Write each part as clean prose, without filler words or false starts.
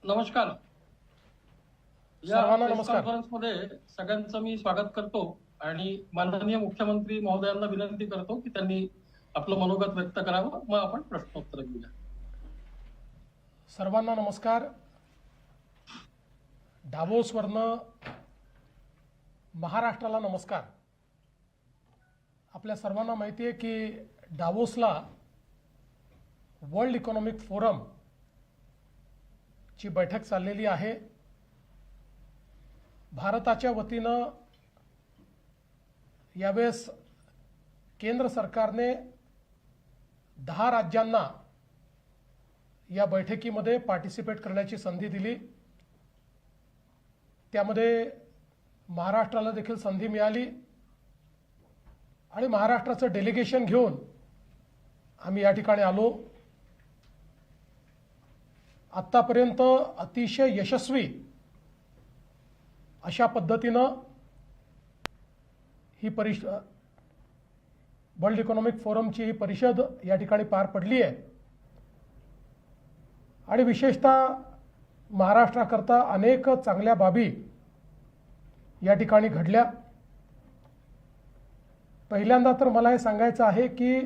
नमस्कार. या सर्वांना प्रेस नमस्कार. कॉन्फरन्समध्ये सगळ्यांचं मी स्वागत करतो आणि माननीय मुख्यमंत्री महोदयांना विनंती करतो की त्यांनी आपलं मनोगत व्यक्त करावं, मग आपण प्रश्नोत्तर घेऊया. सर्वांना नमस्कार. डावोसवरनं महाराष्ट्राला नमस्कार. आपल्या सर्वांना माहिती आहे की डावोसला वर्ल्ड इकॉनॉमिक फोरम ची बैठक चाललेली आहे. भारताच्या वतीनं यावेळेस केंद्र सरकारने 10 राज्यांना या बैठकीमध्ये पार्टिसिपेट करण्याची संधी दिली. त्यामध्ये महाराष्ट्राला देखील संधी मिळाली आणि महाराष्ट्राचं डेलिगेशन घेऊन आम्ही या ठिकाणी आलो. आत्तापर्यंत अतिशय यशस्वी अशा पद्धतीनं ही वर्ल्ड इकॉनॉमिक फोरमची ही परिषद या ठिकाणी पार पडली आहे आणि विशेषतः महाराष्ट्राकरता अनेक चांगल्या बाबी या ठिकाणी घडल्या. पहिल्यांदा तर मला हे सांगायचं आहे की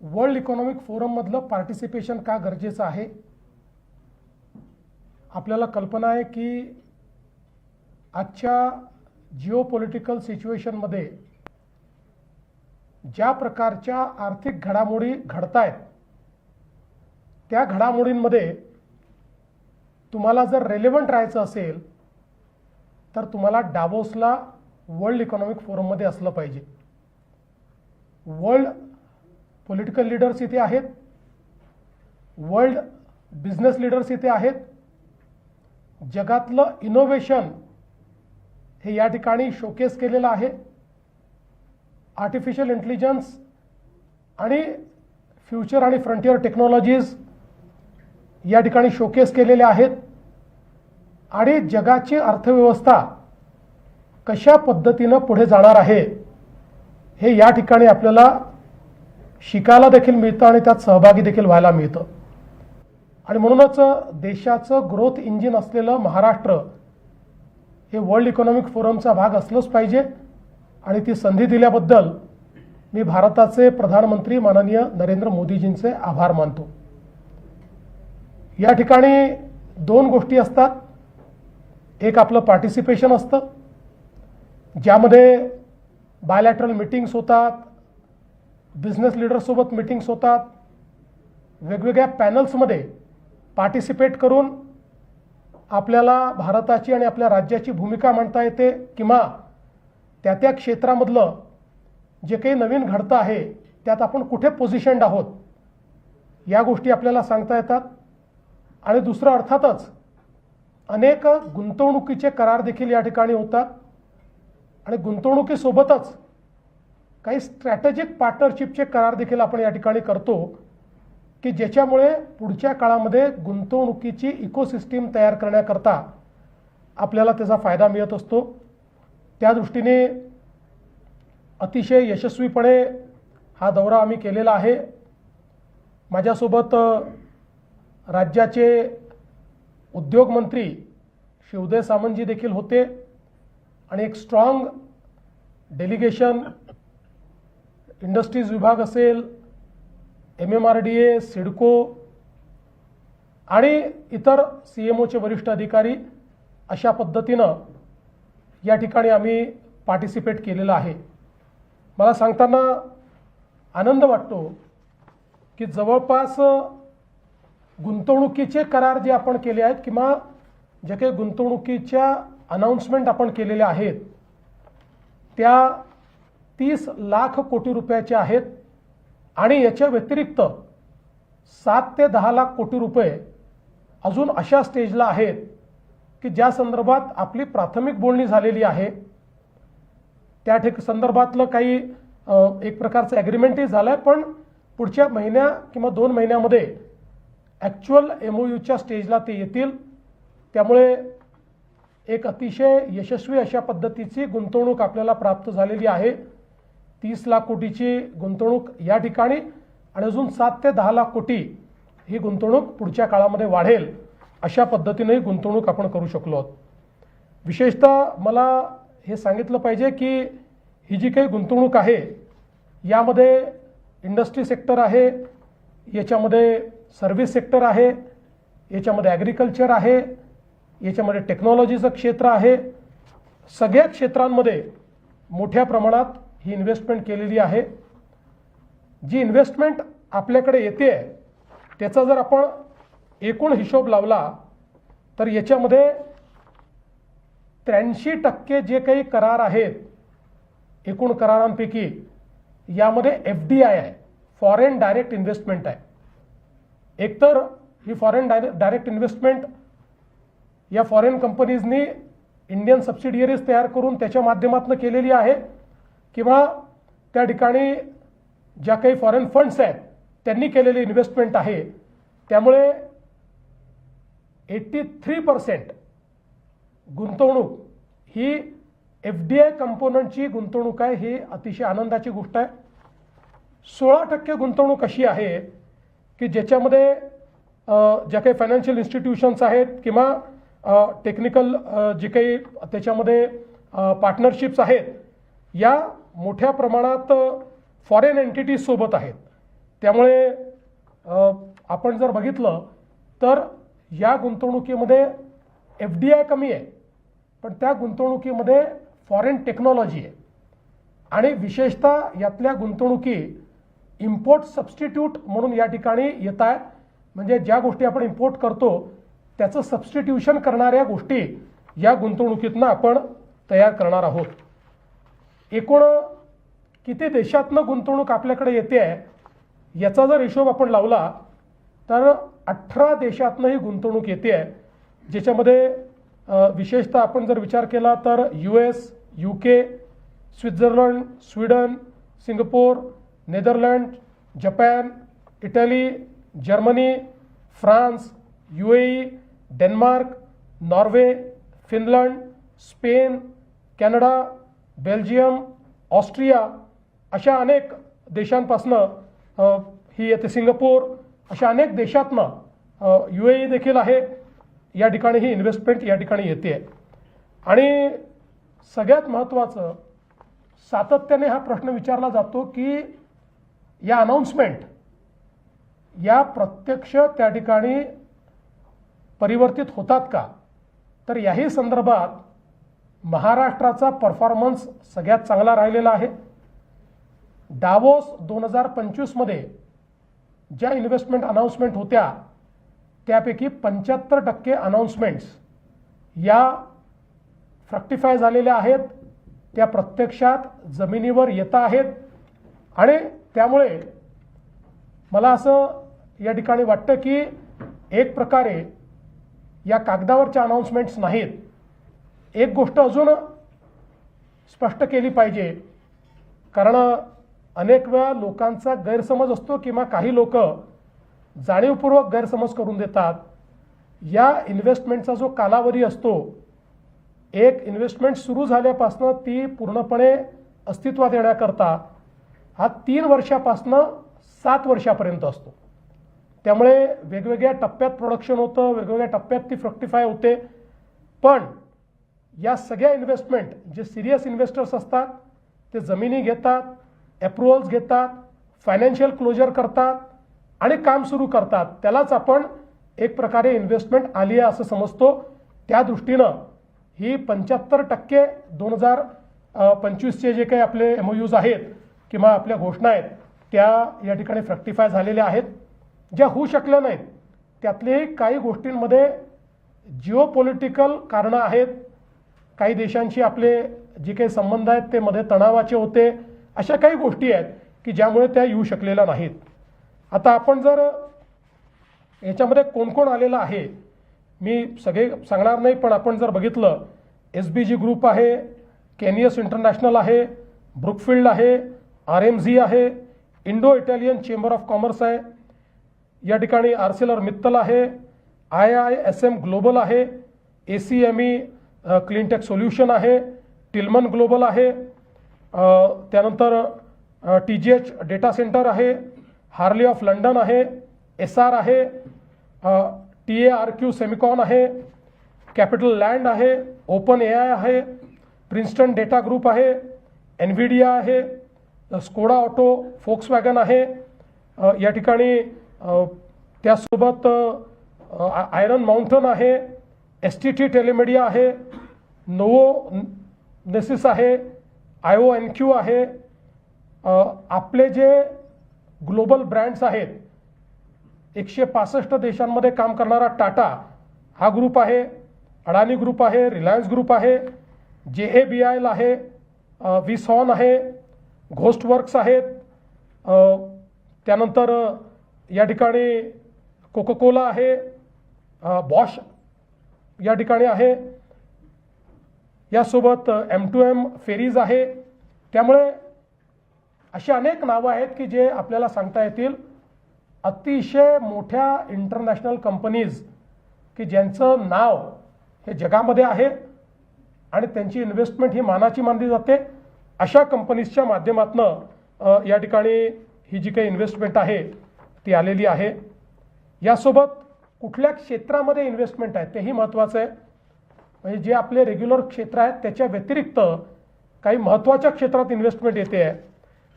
वर्ल्ड इकॉनॉमिक फोरममधलं पार्टिसिपेशन का गरजेचं आहे. आपल्याला कल्पना आहे की आजच्या जिओपॉलिटिकल सिच्युएशनमध्ये ज्या प्रकारच्या आर्थिक घडामोडी घडतायत त्या घडामोडींमध्ये तुम्हाला जर रेलेव्हंट राहायचं असेल तर तुम्हाला डावोसला वर्ल्ड इकॉनॉमिक फोरममध्ये असलं पाहिजे. वर्ल्ड पॉलिटिकल लीडर्स इथे आहेत, वर्ल्ड बिझनेस लीडर्स इथे आहेत. जगातलं इनोव्हेशन हे या ठिकाणी शोकेस केलेलं आहे. आर्टिफिशियल इंटेलिजन्स आणि फ्युचर आणि फ्रंटियर टेक्नॉलॉजीज या ठिकाणी शोकेस केलेले आहेत आणि जगाची अर्थव्यवस्था कशा पद्धतीनं पुढे जाणार आहे हे या ठिकाणी आपल्याला शिकायला देखील मिळतं आणि त्यात सहभागी देखील व्हायला मिळतं. आणि म्हणूनच देशाचं ग्रोथ इंजिन असलेलं महाराष्ट्र हे वर्ल्ड इकॉनॉमिक फोरमचा भाग असलंच पाहिजे आणि ती संधी दिल्याबद्दल मी भारताचे प्रधानमंत्री माननीय नरेंद्र मोदीजींचे आभार मानतो. या ठिकाणी 2 गोष्टी असतात. एक आपलं पार्टिसिपेशन असतं ज्यामध्ये बायलॅटरल मीटिंग्स होतात, बिझनेस लीडर्ससोबत मीटिंग्स होतात, वेगवेगळ्या पॅनल्समध्ये पार्टिसिपेट करून आपल्याला भारताची आणि आपल्या राज्याची भूमिका मांडता येते किंवा त्या क्षेत्रामधलं जे काही नवीन घडतं आहे त्यात आपण कुठे पोझिशन्ड आहोत या गोष्टी आपल्याला सांगता येतात. आणि दुसरं अर्थातच अनेक गुंतवणुकीचे करार देखील या ठिकाणी होतात आणि गुंतवणुकीसोबतच काही स्ट्रॅटेजिक पार्टनरशिपचे करार देखील आपण या ठिकाणी करतो की ज्याच्यामुळे पुढच्या काळामध्ये गुंतवणुकीची इकोसिस्टीम तयार करण्याकरता आपल्याला त्याचा फायदा मिळत असतो. त्या दृष्टीने अतिशय यशस्वीपणे हा दौरा आम्ही केलेला आहे. माझ्यासोबत राज्याचे उद्योगमंत्री श्री उदय सामंतजी देखील होते आणि एक स्ट्रॉंग डेलिगेशन इंडस्ट्रीज विभाग असेल, MMRDA, सिडको आणि इतर CMOचे वरिष्ठ अधिकारी अशा पद्धतीनं या ठिकाणी आम्ही पार्टिसिपेट केलेलं आहे. मला सांगताना आनंद वाटतो की जवळपास गुंतवणुकीचे करार जे आपण केले आहेत किंवा जे काही गुंतवणुकीच्या अनाउन्समेंट आपण केलेल्या आहेत त्या 30 लाख कोटी रुपयाच्या आहेत आणि याच्या व्यतिरिक्त 7 ते 10 लाख कोटी रुपये अजून अशा स्टेजला आहेत की ज्या संदर्भात आपली प्राथमिक बोलणी झालेली आहे. त्या संदर्भातलं काही एक प्रकारचं ॲग्रीमेंटही झालं आहे, पण पुढच्या महिन्या किंवा 2 महिन्यामध्ये ॲक्च्युअल MOUच्या स्टेजला ते येतील. त्यामुळे एक अतिशय यशस्वी अशा पद्धतीची गुंतवणूक आपल्याला प्राप्त झालेली आहे. 30 लाख कोटीची गुंतवणूक या ठिकाणी आणि अजून 7 ते 10 लाख कोटी ही गुंतवणूक पुढच्या काळामध्ये वाढेल अशा पद्धतीनेही गुंतवणूक आपण करू शकलो आहोत. विशेषतः मला हे सांगितलं पाहिजे की ही जी काही गुंतवणूक आहे यामध्ये इंडस्ट्री सेक्टर आहे, याच्यामध्ये सर्व्हिस सेक्टर आहे, याच्यामध्ये ॲग्रिकल्चर आहे, याच्यामध्ये टेक्नॉलॉजीचं क्षेत्र आहे. सगळ्या क्षेत्रांमध्ये मोठ्या प्रमाणात ही इन्व्हेस्टमेंट केलेली आहे. जी इन्व्हेस्टमेंट आपल्याकडे येते त्याचा जर आपण एकूण हिशोब लावला तर याच्यामध्ये 83% जे काही करार आहेत एकूण करारांपैकी यामध्ये FDI आहे, फॉरेन डायरेक्ट इन्व्हेस्टमेंट आहे. एकतर ही फॉरेन डायरेक्ट इन्व्हेस्टमेंट या फॉरेन कंपनीजनी इंडियन सबसिडियरीज तयार करून त्याच्या माध्यमातून केलेली आहे, किंवा त्या ठिकाणी ज्या काही फॉरेन फंड्स आहेत त्यांनी केलेली इन्व्हेस्टमेंट आहे. त्यामुळे 83% गुंतवणूक ही FDI कंपोनंटची गुंतवणूक आहे. ही अतिशय आनंदाची गोष्ट आहे. 16% गुंतवणूक अशी आहे की ज्याच्यामध्ये ज्या काही फायनान्शियल इन्स्टिट्यूशन्स आहेत किंवा टेक्निकल जे काही त्याच्यामध्ये पार्टनरशिप्स आहेत या मोठ्या प्रमाणात फॉरेन एंटिटीज सोबत आहेत. त्यामुळे आपण जर बघितलं तर या गुंतवणुकीमध्ये FDI कमी आहे, पण त्या गुंतवणुकीमध्ये फॉरेन टेक्नॉलॉजी आहे. आणि विशेषतः यातल्या गुंतवणुकी इम्पोर्ट सबस्टिट्यूट म्हणून या ठिकाणी येत आहेत. म्हणजे ज्या गोष्टी आपण इम्पोर्ट करतो त्याचं सबस्टिट्यूशन करणाऱ्या गोष्टी या गुंतवणुकीतनं आपण तयार करणार आहोत. एकूण किती देशातनं गुंतवणूक आपल्याकडे येते आहे याचा जर हिशोब आपण लावला तर 18 देशातनं ही गुंतवणूक येते आहे, ज्याच्यामध्ये विशेषतः आपण जर विचार केला तर US, UK, Switzerland, Sweden, Singapore, Netherland, Japan, Italy, Germany, France, UAE, Denmark, Norway, Finland, Spain, Canada, Belgium, Austria अशा अनेक देशांपासनं ही येते, सिंगापूर अशा अनेक देशातनं UAE देखील आहे. या ठिकाणी ही इन्व्हेस्टमेंट या ठिकाणी येते. आणि सगळ्यात महत्त्वाचं सातत्याने हा प्रश्न विचारला जातो की या अनाउन्समेंट या प्रत्यक्ष त्या ठिकाणी परिवर्तित होतात का. तर याही संदर्भात महाराष्ट्राचा परफॉर्मन्स सगळ्यात चांगला राहिलेला आहे. डावोस 2025 मध्ये ज्या इन्व्हेस्टमेंट अनाउन्समेंट होत्या त्यापैकी 75% अनाउन्समेंट्स या फ्रक्टिफाय झालेल्या आहेत, त्या प्रत्यक्षात जमिनीवर येत आहेत. आणि त्यामुळे मला असं या ठिकाणी वाटतं की एक प्रकारे या कागदावरच्या अनाउन्समेंट्स नाहीत. एक गोष्ट अजून स्पष्ट केली पाहिजे, कारण अनेक वेळा लोकांचा गैरसमज असतो किंवा काही लोक जाणीवपूर्वक गैरसमज करून देतात. या इन्व्हेस्टमेंटचा जो कालावधी असतो, एक इन्व्हेस्टमेंट सुरू झाल्यापासून ती पूर्णपणे अस्तित्वात येण्याकरता हा 3 वर्षापासून 7 वर्षापर्यंत असतो. त्यामुळे वेगवेगळ्या टप्प्यात प्रोडक्शन होतं, वेगवेगळ्या टप्प्यात ती फ्रक्टिफाय होते. पण या सगळ्या इन्व्हेस्टमेंट जे सिरियस इन्व्हेस्टर्स असतात ते जमिनी घेतात, अप्रुव्हल्स घेतात, फायनान्शियल क्लोजर करतात आणि काम सुरू करतात, त्यालाच आपण एक प्रकारे इन्व्हेस्टमेंट आली आहे असं समजतो. त्या दृष्टीनं ही 75% 2025चे जे काही आपले MOUs आहेत किंवा आपल्या घोषणा आहेत त्या या ठिकाणी फ्रक्टिफाय झालेल्या आहेत. ज्या होऊ शकल्या नाहीत त्यातलेही काही गोष्टींमध्ये जिओपॉलिटिकल कारणं आहेत. काही देशांशी आपले जे काही संबंध आहेत ते मध्ये तणावाचे होते. अशा काही गोष्टी आहेत की ज्यामुळे त्या येऊ शकलेल्या नाहीत. आता आपण जर याच्यामध्ये कोण कोण आलेलं आहे मी सगळे सांगणार नाही, पण आपण जर बघितलं SBG ग्रुप आहे, केनियस इंटरनॅशनल आहे, ब्रुकफिल्ड आहे, RMZ आहे, Indo Italian chamber of commerce आहे, या ठिकाणी आर्सेलर मित्तल आहे, IISM ग्लोबल आहे, ACME क्लीनटेक सोल्युशन आहे, टिल्मन ग्लोबल आहे, त्यानंतर TGH डेटा सेंटर आहे, हार्ली ऑफ लंडन आहे, SR आहे, TARQ सेमिकॉन आहे, कॅपिटल लँड आहे, ओपन AI आहे, प्रिन्स्टन डेटा ग्रुप आहे, एनव्हिडिया आहे, स्कोडा ऑटो, फोक्सवॅगन आहे, या ठिकाणी त्यासोबत आयरन माउंटन आहे, STT टेलिमेडिया आहे, नोवोनेसिस आहे, IONQ आहे. आपले जे ग्लोबल ब्रँड्स आहेत, 165 देशांमध्ये काम करणारा टाटा हा ग्रुप आहे, अडानी ग्रुप आहे, रिलायन्स ग्रुप आहे, JABL आहे, विसॉन आहे, घोस्टवर्क्स आहेत, त्यानंतर या ठिकाणी कोकोकोला आहे, बॉश या ठिकाणी आहे, यासोबत M2M फेरीज आहे. त्यामुळे अशी अनेक नावं आहेत की जे आपल्याला सांगता येतील. अतिशय मोठ्या इंटरनॅशनल कंपनीज की ज्यांचं नाव हे जगामध्ये आहे आणि त्यांची इन्व्हेस्टमेंट ही मानाची मानली जाते, अशा कंपनीजच्या माध्यमातून या ठिकाणी ही जी काही इन्व्हेस्टमेंट आहे ती आलेली आहे. यासोबत कुठल्या क्षेत्रामध्ये इन्व्हेस्टमेंट आहे तेही महत्त्वाचं आहे. म्हणजे जे आपले रेग्युलर क्षेत्र आहेत त्याच्या व्यतिरिक्त काही महत्त्वाच्या क्षेत्रात इन्व्हेस्टमेंट येते आहे,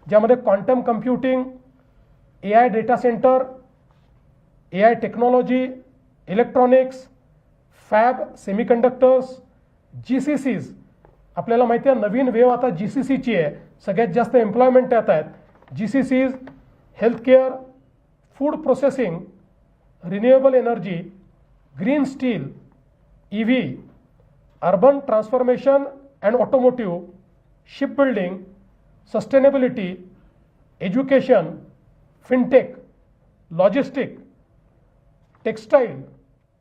ज्यामध्ये quantum computing, AI data centre, AI technology, electronics, fab, semiconductors, GCCs. आपल्याला माहिती आहे नवीन वेव आता GCCची आहे, सगळ्यात जास्त एम्प्लॉयमेंट त्यात आहेत. GCCs, healthcare, food processing, renewable energy, green steel, EV, urban transformation and automotive, ship building, sustainability, education, fintech, logistic, textile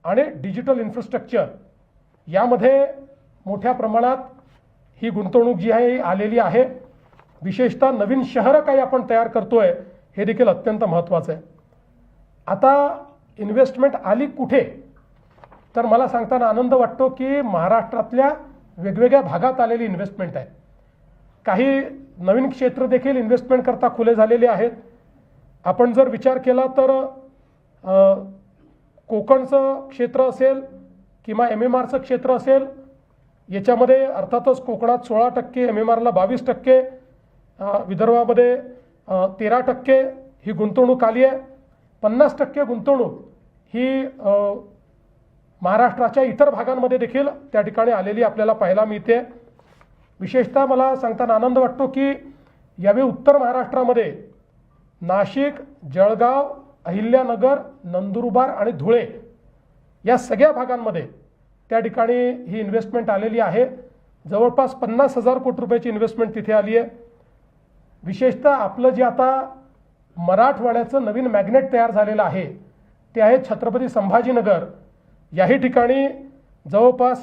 आणि डिजिटल इन्फ्रास्ट्रक्चर यामध्ये मोठ्या प्रमाणात ही गुंतवणूक जी आहे ही आलेली आहे. विशेषतः नवीन शहरं काही आपण तयार करतोय हे देखील अत्यंत महत्त्वाचं आहे. आता इन्व्हेस्टमेंट आली कुठे, तर मला सांगताना आनंद वाटतो की महाराष्ट्रातल्या वेगवेगळ्या भागात आलेली इन्व्हेस्टमेंट आहे. काही नवीन क्षेत्र देखील इन्व्हेस्टमेंट करता खुले झालेले आहेत. आपण जर विचार केला तर कोकणचं क्षेत्र असेल किंवा MMRचं क्षेत्र असेल, याच्यामध्ये अर्थातच कोकणात 16%, MMRला 22%, विदर्भामध्ये 13% ही गुंतवणूक आली आहे. 50% गुंतवणूक ही महाराष्ट्राच्या इतर भागांमध्ये देखील त्या ठिकाणी आलेली आपल्याला पाहायला मिळते. विशेषतः मला सांगताना आनंद वाटतो की यावेळी उत्तर महाराष्ट्रामध्ये नाशिक, जळगाव, अहिल्यानगर, नंदुरबार आणि धुळे या सगळ्या भागांमध्ये त्या ठिकाणी ही इन्व्हेस्टमेंट आलेली आहे. जवळपास 50,000 कोटी रुपयाची इन्व्हेस्टमेंट तिथे आली आहे. विशेषतः आपलं जे आता मराठवाड्याचं नवीन मॅग्नेट तयार झालेलं आहे ते आहे छत्रपती संभाजीनगर. याही ठिकाणी जवळपास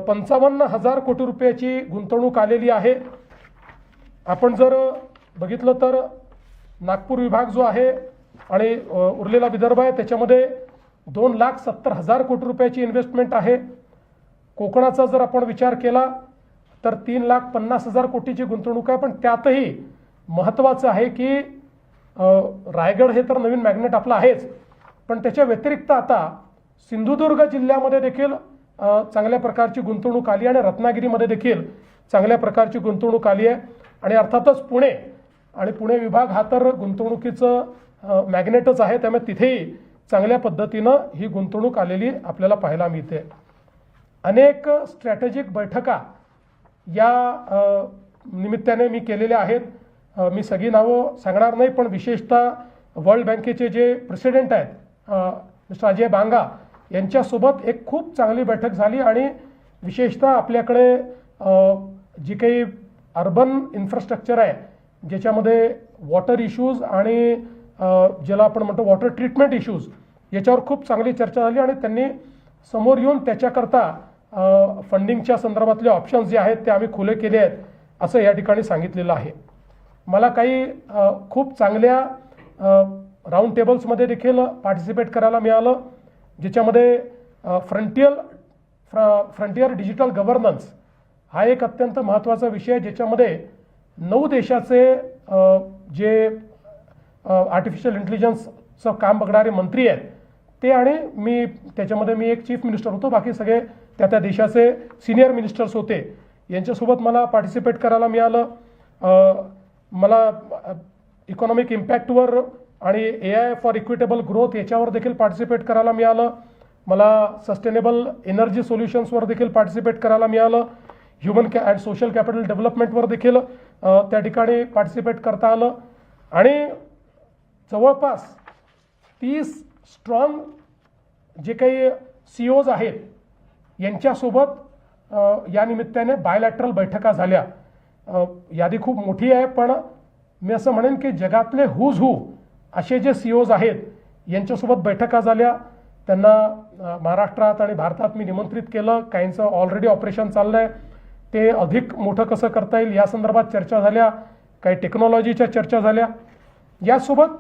55,000 कोटी रुपयाची गुंतवणूक आलेली आहे. आपण जर बघितलं तर नागपूर विभाग जो आहे आणि उरलेला विदर्भ आहे त्याच्यामध्ये 2,70,000 कोटी रुपयाची इन्व्हेस्टमेंट आहे. कोकणाचा जर आपण विचार केला तर 3,50,000 कोटीची गुंतवणूक आहे. पण त्यातही महत्त्वाचं आहे की रायगड हे तर नवीन मॅग्नेट आपलं आहेच, पण त्याच्या व्यतिरिक्त आता सिंधुदुर्ग जिल्ह्यामध्ये देखील चांगल्या प्रकारची गुंतवणूक आली आणि रत्नागिरीमध्ये देखील चांगल्या प्रकारची गुंतवणूक आली आहे. आणि अर्थातच पुणे आणि पुणे विभाग हा तर गुंतवणुकीचं मॅग्नेटच आहे, त्यामुळे तिथेही चांगल्या पद्धतीनं ही गुंतवणूक आलेली आपल्याला पाहायला मिळते. अनेक स्ट्रॅटेजिक बैठका या निमित्ताने मी केलेल्या आहेत. मी सगळी नावं सांगणार नाही, पण विशेषतः वर्ल्ड बँकेचे जे प्रेसिडेंट आहेत मिस्टर अजय बांगा यांच्यासोबत एक खूप चांगली बैठक झाली. आणि विशेषतः आपल्याकडे जी काही अर्बन इन्फ्रास्ट्रक्चर आहे ज्याच्यामध्ये वॉटर इश्यूज आणि ज्याला आपण म्हणतो वॉटर ट्रीटमेंट इश्यूज याच्यावर खूप चांगली चर्चा झाली आणि त्यांनी समोर येऊन त्याच्याकरता फंडिंगच्या संदर्भातले ऑप्शन्स जे आहेत ते आम्ही खुले केले आहेत असं या ठिकाणी सांगितलेलं आहे. मला काही खूप चांगल्या राऊंड टेबल्समध्ये देखील पार्टिसिपेट करायला मिळालं, ज्याच्यामध्ये फ्रंटियर डिजिटल गव्हर्नन्स हा एक अत्यंत महत्त्वाचा विषय आहे, ज्याच्यामध्ये 9 देशाचे जे आर्टिफिशियल इंटेलिजन्सचं काम बघणारे मंत्री आहेत ते आणि मी त्याच्यामध्ये मी एक चीफ मिनिस्टर होतो, बाकी सगळे त्या देशाचे सिनियर मिनिस्टर्स होते. यांच्यासोबत मला पार्टिसिपेट करायला मिळालं. मला इकॉनॉमिक इम्पॅक्टवर आणि AI फॉर इक्विटेबल ग्रोथ याच्यावर देखील पार्टिसिपेट करायला मिळालं. मला सस्टेनेबल एनर्जी सोल्युशन्सवर देखील पार्टिसिपेट करायला मिळालं. ह्युमन अँड सोशल कॅपिटल डेव्हलपमेंटवर देखील त्या ठिकाणी पार्टिसिपेट करता आलं. आणि जवळपास 30 स्ट्रॉंग जे काही CEOs आहेत यांच्यासोबत या निमित्ताने बायलॅटरल बैठका झाल्या. यादी खूप मोठी आहे, पण मी असं म्हणेन की जगातले हुज हू असे जे CEOs आहेत यांच्यासोबत बैठका झाल्या. त्यांना महाराष्ट्रात आणि भारतात मी निमंत्रित केलं. काहींचं ऑलरेडी ऑपरेशन चाललं आहे, ते अधिक मोठं कसं करता येईल या संदर्भात चर्चा झाल्या. काही टेक्नॉलॉजीच्या चर्चा झाल्या. यासोबत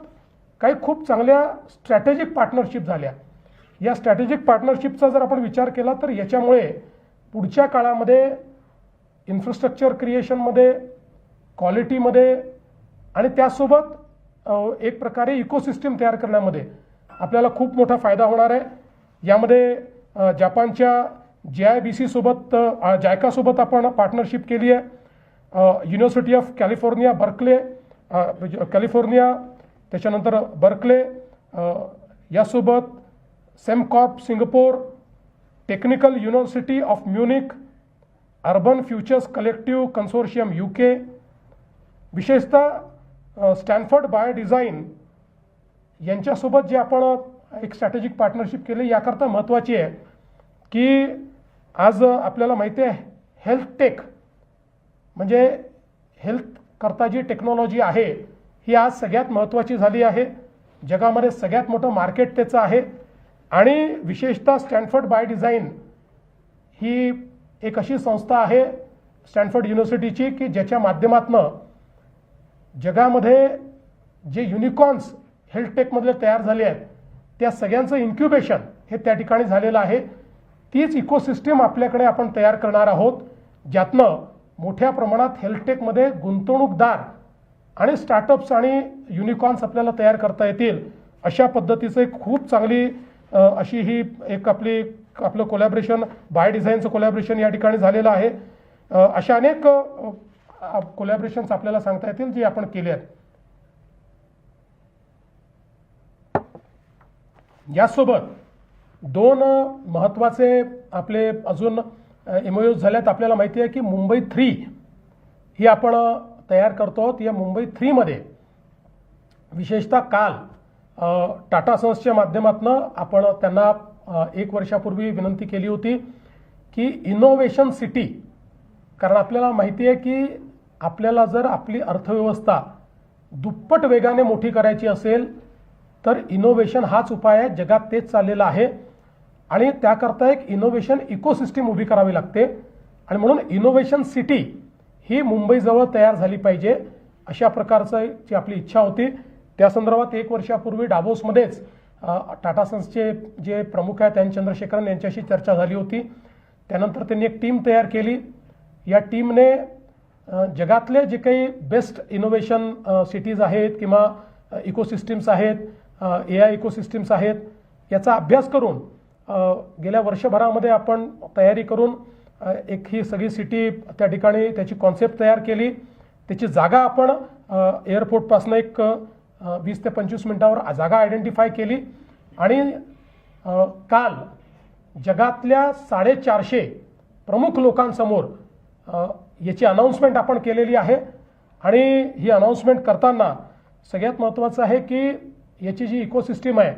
काही खूप चांगल्या स्ट्रॅटेजिक पार्टनरशिप झाल्या. या स्ट्रॅटेजिक पार्टनरशिपचा जर आपण विचार केला तर याच्यामुळे पुढच्या काळामध्ये इन्फ्रास्ट्रक्चर क्रिएशनमध्ये, क्वालिटीमध्ये आणि त्यासोबत एक प्रकारे इकोसिस्टीम तयार करण्यामध्ये आपल्याला खूप मोठा फायदा होणार आहे. यामध्ये जपानच्या JIBC सोबत, JICA सोबत आपण पार्टनरशिप केली आहे. University of California Berkeley, California, त्याच्यानंतर बर्कले यासोबत Sembcorp Singapore, Technical University of Munich, Urban Futures Collective Consortium UK, विशेषतः स्टॅनफर्ड बाय डिझाईन यांच्यासोबत जे आपण एक स्ट्रॅटेजिक पार्टनरशिप केली याकरता महत्त्वाची आहे की आज आपल्याला माहिती आहे हेल्थ टेक म्हणजे हेल्थ करता जी टेक्नॉलॉजी आहे ही आज सगळ्यात महत्त्वाची झाली आहे. जगामध्ये सगळ्यात मोठं मार्केट त्याचं आहे. आणि विशेषतः स्टॅनफर्ड बाय डिझाईन ही एक अशी संस्था आहे स्टॅनफर्ड युनिव्हर्सिटीची की ज्याच्या माध्यमातून जगामध्ये जे युनिकॉर्न्स हेल्थ टेकमधले तयार झाले आहेत त्या सगळ्यांचं इन्क्युबेशन हे त्या ठिकाणी झालेलं आहे. तीच इकोसिस्टीम आपल्याकडे आपण तयार करणार आहोत, ज्यातनं मोठ्या प्रमाणात हेल्थ टेकमध्ये गुंतवणूकदार आणि स्टार्टअप्स आणि युनिकॉर्न्स आपल्याला तयार करता येतील. अशा पद्धतीचं एक खूप चांगली अशी ही एक आपलं कोलॅबरेशन, बाय डिझाईनचं कोलॅबरेशन या ठिकाणी झालेलं आहे. अशा अनेक कोलॅबरेशन्स आपल्याला सांगता येतील जे आपण केले आहेत. यासोबत 2 महत्त्वाचे आपले अजून MOUs झाल्यात. आपल्याला माहिती आहे की मुंबई 3 ही आपण तयार करतो आहोत. या मुंबई 3 मध्ये विशेषतः काल टाटा सन्सच्या माध्यमातून आपण त्यांना 1 वर्षापूर्वी विनंती केली होती की इनोव्हेशन सिटी, कारण आपल्याला माहिती आहे की आपल्याला जर आपली अर्थव्यवस्था दुप्पट वेगाने मोठी करायची असेल तर इनोव्हेशन हाच उपाय आहे. जगात तेच चाललेलं आहे आणि त्याकरता एक इनोव्हेशन इकोसिस्टीम उभी करावी लागते. आणि म्हणून इनोव्हेशन सिटी ही मुंबईजवळ तयार झाली पाहिजे अशा प्रकारची आपली इच्छा होती. त्या संदर्भात 1 वर्षापूर्वी डावोसमध्येच टाटा सन्सचे जे प्रमुख आहेत चंद्रशेखरन यांच्याशी चर्चा झाली होती. त्यानंतर त्यांनी एक टीम तयार केली. या टीमने जगातले जे काही बेस्ट इनोव्हेशन सिटीज आहेत किंवा इकोसिस्टीम्स आहेत, AI इकोसिस्टीम्स आहेत, याचा अभ्यास करून गेल्या वर्षभरामध्ये आपण तयारी करून एक ही सगळी सिटी त्या ठिकाणी त्याची कॉन्सेप्ट तयार केली. त्याची जागा आपण एअरपोर्टपासून एक 20 ते 25 मिनिटावर जागा आयडेंटिफाय केली आणि काल जगातल्या 450 प्रमुख लोकांसमोर याची अनाउन्समेंट आपण केलेली आहे. आणि ही अनाउन्समेंट करताना सगळ्यात महत्त्वाचं आहे की याची जी इकोसिस्टीम आहे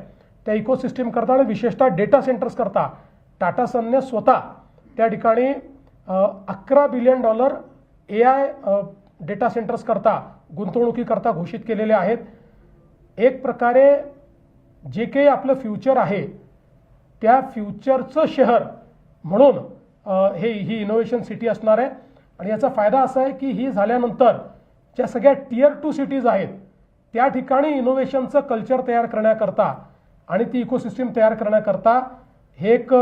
त्या इकोसिस्टीम करताना विशेषतः डेटा सेंटर्स करता टाटा सनने स्वतः त्या ठिकाणी $11 बिलियन AI डेटा सेंटर्स करता गुंतवणुकीकरता घोषित केलेले आहेत. एक प्रकारे जे काही आपलं फ्युचर आहे त्या फ्युचरचं शहर म्हणून ही इनोव्हेशन सिटी असणार आहे. आणि याचा फायदा असा आहे की ही झाल्यानंतर ज्या सगळ्या Tier 2 सिटीज आहेत त्या ठिकाणी इनोव्हेशनचं कल्चर तयार करण्याकरता आणि ती इकोसिस्टीम तयार करण्याकरता हे एक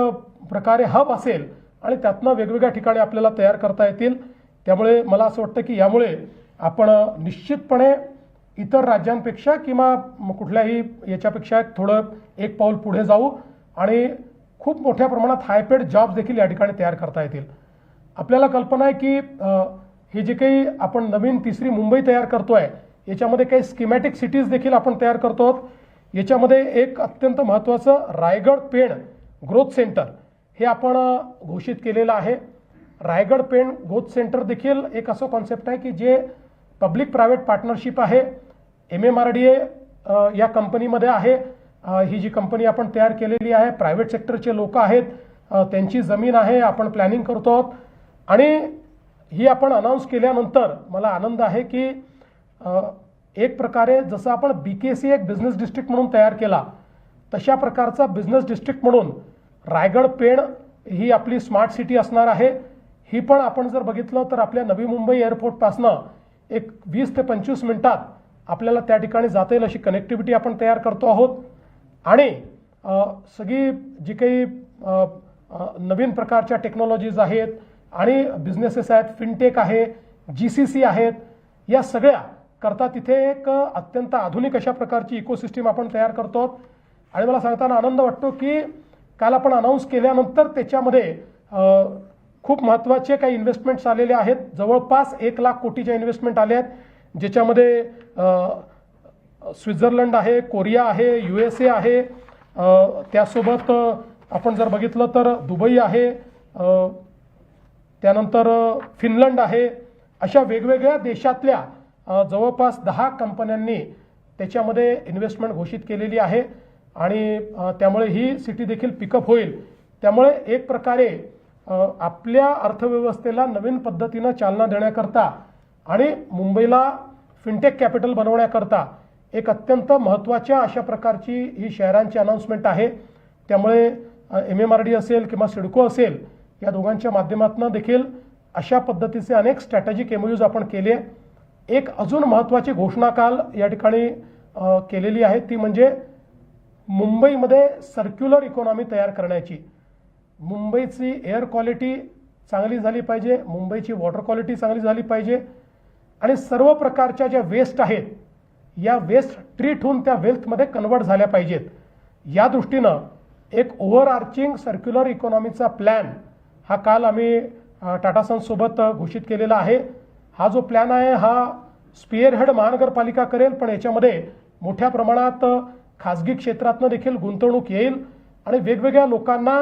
प्रकारे हब असेल आणि त्यातनं वेगवेगळ्या ठिकाणी आपल्याला तयार करता येतील. त्यामुळे मला असं वाटतं की यामुळे आपण निश्चितपणे इतर राज्यांपेक्षा किंवा कुठल्याही याच्यापेक्षा थोडं एक पाऊल पुढे जाऊ आणि खूप मोठ्या प्रमाणात हायपेड जॉब्स देखील या ठिकाणी तयार करता येतील. आपल्याला कल्पना आहे की हे जे काही आपण नवीन तिसरी मुंबई तयार करतोय याच्यामध्ये काही स्कीमॅटिक सिटीज देखील आपण तयार करतो आहोत. याच्यामध्ये एक अत्यंत महत्त्वाचं रायगड पेण ग्रोथ सेंटर हे आपण घोषित केलेलं आहे. रायगड पेण ग्रोथ सेंटर देखील एक असं कॉन्सेप्ट आहे की जे पब्लिक प्रायव्हेट पार्टनरशिप आहे. MMRDA या कंपनीमध्ये आहे. ही जी कंपनी आपण तयार केलेली आहे प्रायव्हेट सेक्टरचे लोक आहेत, त्यांची जमीन आहे, आपण प्लॅनिंग करतो आहोत आणि ही आपण अनाऊन्स केल्यानंतर मला आनंद आहे की एक प्रकारे जसं आपण BKC एक बिझनेस डिस्ट्रिक्ट म्हणून तयार केला तशा प्रकारचा बिझनेस डिस्ट्रिक्ट म्हणून रायगड पेण ही आपली स्मार्ट सिटी असणार आहे. ही पण आपण जर बघितलं तर आपल्या नवी मुंबई एअरपोर्टपासनं एक 20 ते 25 मिनिटात आपल्याला त्या ठिकाणी जाता येईल अशी कनेक्टिव्हिटी आपण तयार करतो आहोत. आणि सगळी जी काही नवीन प्रकारच्या टेक्नॉलॉजीज आहेत आणि बिझनेसेस आहेत, फिनटेक आहे, GCC आहेत, या सगळ्या करता तिथे एक अत्यंत आधुनिक अशा प्रकारची इकोसिस्टीम आपण तयार करतो आहोत. आणि मला सांगताना आनंद वाटतो की काल आपण अनाऊन्स केल्यानंतर त्याच्यामध्ये खूप महत्त्वाचे काही इन्व्हेस्टमेंट्स आलेले आहेत. जवळपास 1 लाख कोटीच्या इन्व्हेस्टमेंट आले आहेत, ज्याच्यामध्ये स्वित्झर्लंड आहे, कोरिया आहे, USA आहे, त्यासोबत आपण जर बघितलं तर दुबई आहे, त्यानंतर फिनलंड आहे. अशा वेगवेगळ्या देशातल्या जवळपास 10 कंपन्यांनी त्याच्यामध्ये इन्व्हेस्टमेंट घोषित केलेली आहे आणि त्यामुळे ही सिटी देखील पिकअप होईल. त्यामुळे एक प्रकारे आपल्या अर्थव्यवस्थेला नवीन पद्धतीनं चालना देण्याकरता आणि मुंबईला फिनटेक कॅपिटल बनवण्याकरता एक अत्यंत महत्त्वाच्या अशा प्रकारची ही शहरांची अनाऊन्समेंट आहे. त्यामुळे MMRD असेल किंवा सिडको असेल या दोघांच्या माध्यमातून देखील अशा पद्धतीचे अनेक स्ट्रॅटेजिक MOUs आपण केले. एक अजून महत्त्वाची घोषणा काल या ठिकाणी केलेली आहे, ती म्हणजे मुंबईमध्ये सर्क्युलर इकॉनॉमी तयार करण्याची. मुंबईची एअर क्वालिटी चांगली झाली पाहिजे, मुंबईची वॉटर क्वालिटी चांगली झाली पाहिजे आणि सर्व प्रकारच्या ज्या वेस्ट आहेत या वेस्ट ट्रीट होऊन त्या वेल्थमध्ये कन्वर्ट झाल्या पाहिजेत. या दृष्टीनं एक ओव्हरआर्चिंग सर्क्युलर इकॉनॉमीचा प्लॅन हा काल आम्ही टाटा सन्ससोबत घोषित केलेला आहे. हा जो प्लॅन आहे हा स्पिअरहेड महानगरपालिका करेल, पण याच्यामध्ये मोठ्या प्रमाणात खाजगी क्षेत्रातनं देखील गुंतवणूक येईल आणि वेगवेगळ्या लोकांना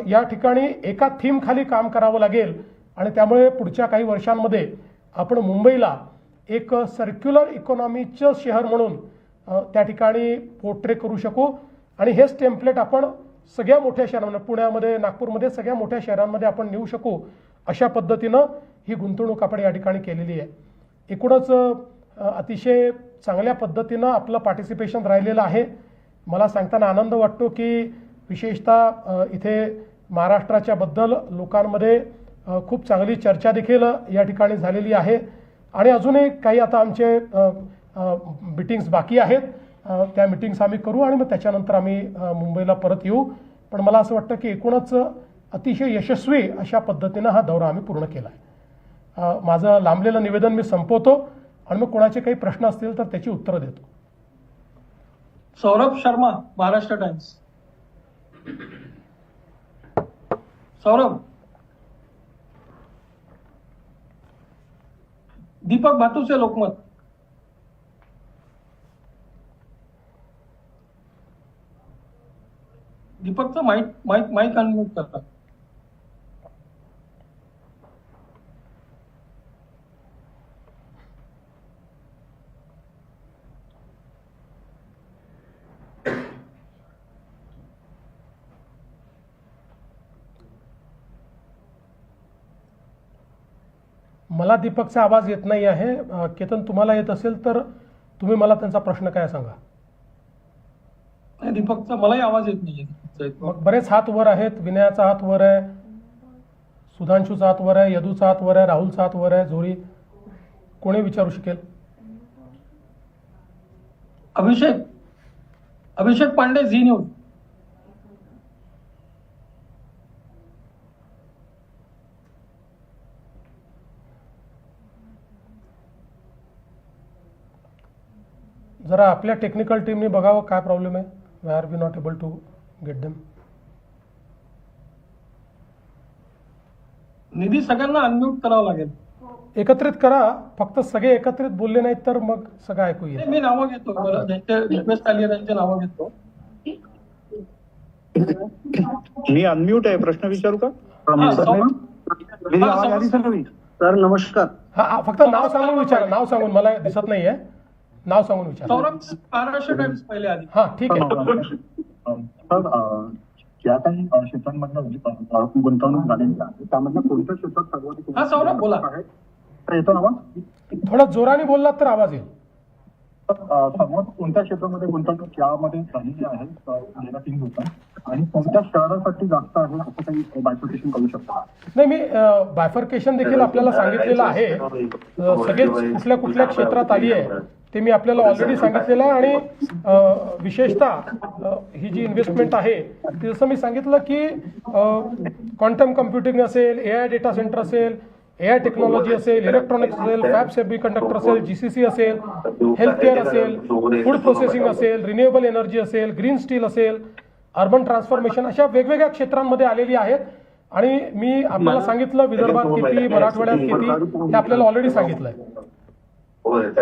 या ठिकाणी एका थीम खाली काम करावं लागेल आणि त्यामुळे पुढच्या काही वर्षांमध्ये आपण मुंबईला एक सर्क्युलर इकॉनॉमीचं शहर म्हणून त्या ठिकाणी पोर्ट्रे करू शकू. आणि हेच टेम्पलेट आपण सगळ्या मोठ्या शहरांमध्ये, पुण्यामध्ये, नागपूरमध्ये, सगळ्या मोठ्या शहरांमध्ये आपण नेऊ शकू. अशा पद्धतीनं ही गुंतवणूक आपण या ठिकाणी केलेली आहे. एकूणच अतिशय चांगल्या पद्धतीनं आपलं पार्टिसिपेशन राहिलेलं आहे. मला सांगताना आनंद वाटतो की विशेषतः इथे महाराष्ट्राच्या बद्दल लोकांमध्ये खूप चांगली चर्चा देखील या ठिकाणी झालेली आहे आणि अजूनही काही आता आमचे मीटिंग्स बाकी आहेत. त्या मीटिंग्स आम्ही करू आणि मग त्याच्यानंतर आम्ही मुंबईला परत येऊ. पण मला असं वाटतं की एकूणच अतिशय यशस्वी अशा पद्धतीनं हा दौरा आम्ही पूर्ण केला आहे. माझं लांबलेलं निवेदन मी संपवतो आणि मग कोणाचे काही प्रश्न असतील तर त्याची उत्तरं देतो. सौरभ शर्मा, महाराष्ट्र टाइम्स. सौरभ. दीपक भातुसे, लोकमत. दीपकचं माईक अनम्यूट करता. मला दीपकचा आवाज येत नाही आहे. केतन, तुम्हाला येत असेल तर तुम्ही मला त्यांचा प्रश्न काय सांगा. दीपकचा मलाही आवाज येत नाहीये. मग बरेच हात वर आहेत. विनयाचा हात वर आहे, सुधांशूचा हात वर आहे, यदूचा हात वर आहे, राहुलचा हात वर आहे. जोरी कोणी विचारू शकेल? अभिषेक पांडे, झी न्यूज. जरा आपल्या टेक्निकल टीमने बघावं काय प्रॉब्लेम आहे. Why are we not able to get them. Nidhi सगळ्यांना अनम्यूट करावं लागेल. एकत्रित करा, फक्त सगळे एकत्रित बोलले नाहीत तर मग सगळं ऐकू येईल. मी नावं घेतो, मला ज्यांचे रिक्वेस्ट आली आहे त्यांचे नावं घेतो. मी अनम्यूट आहे, प्रश्न विचारू का? सर नमस्कार. हा फक्त नाव सांगून विचारा, नाव सांगून, मला दिसत नाहीये, नाव सांगून विचारा. सौरभ महाराष्ट्र टाइम्स पहिले आधी. हा ठीक आहे. सर, ज्या काही क्षेत्रांमधनं गुंतवणूक झालेली आहे त्यामधलं कोणत्या क्षेत्रात सर्वाधिक? हा सौरभ बोला. येतो ना मग? थोडं जोराने बोललात तर आवाज येईल. सर्वात कोणत्या क्षेत्रामध्ये गुंतवणूक यामध्ये झालेली आहे गेल्या 3 दिवसात, आणि कोणत्या शहरासाठी जास्त आहे असं काही बायफर्केशन करू शकता? नाही, मी बायफर्केशन देखील आपल्याला सांगितलेलं आहे. सगळेच कुठल्या कुठल्या क्षेत्रात आली आहे ते मी आपल्याला ऑलरेडी सांगितलेलं आहे. आणि विशेषतः ही जी इन्व्हेस्टमेंट आहे ती जसं मी सांगितलं की क्वांटम कम्प्युटिंग असेल, AI डेटा सेंटर असेल, AI टेक्नॉलॉजी असेल, इलेक्ट्रॉनिक्स असेल, फॅब सेमीकंडक्टर असेल, GCC असेल, हेल्थकेअर असेल, फूड प्रोसेसिंग असेल, रिन्युएबल एनर्जी असेल, ग्रीन स्टील असेल, अर्बन ट्रान्सफॉर्मेशन, अशा वेगवेगळ्या क्षेत्रांमध्ये आलेली आहेत. आणि मी आपल्याला सांगितलं विदर्भात किती, मराठवाड्यात किती, हे आपल्याला ऑलरेडी सांगितलंय.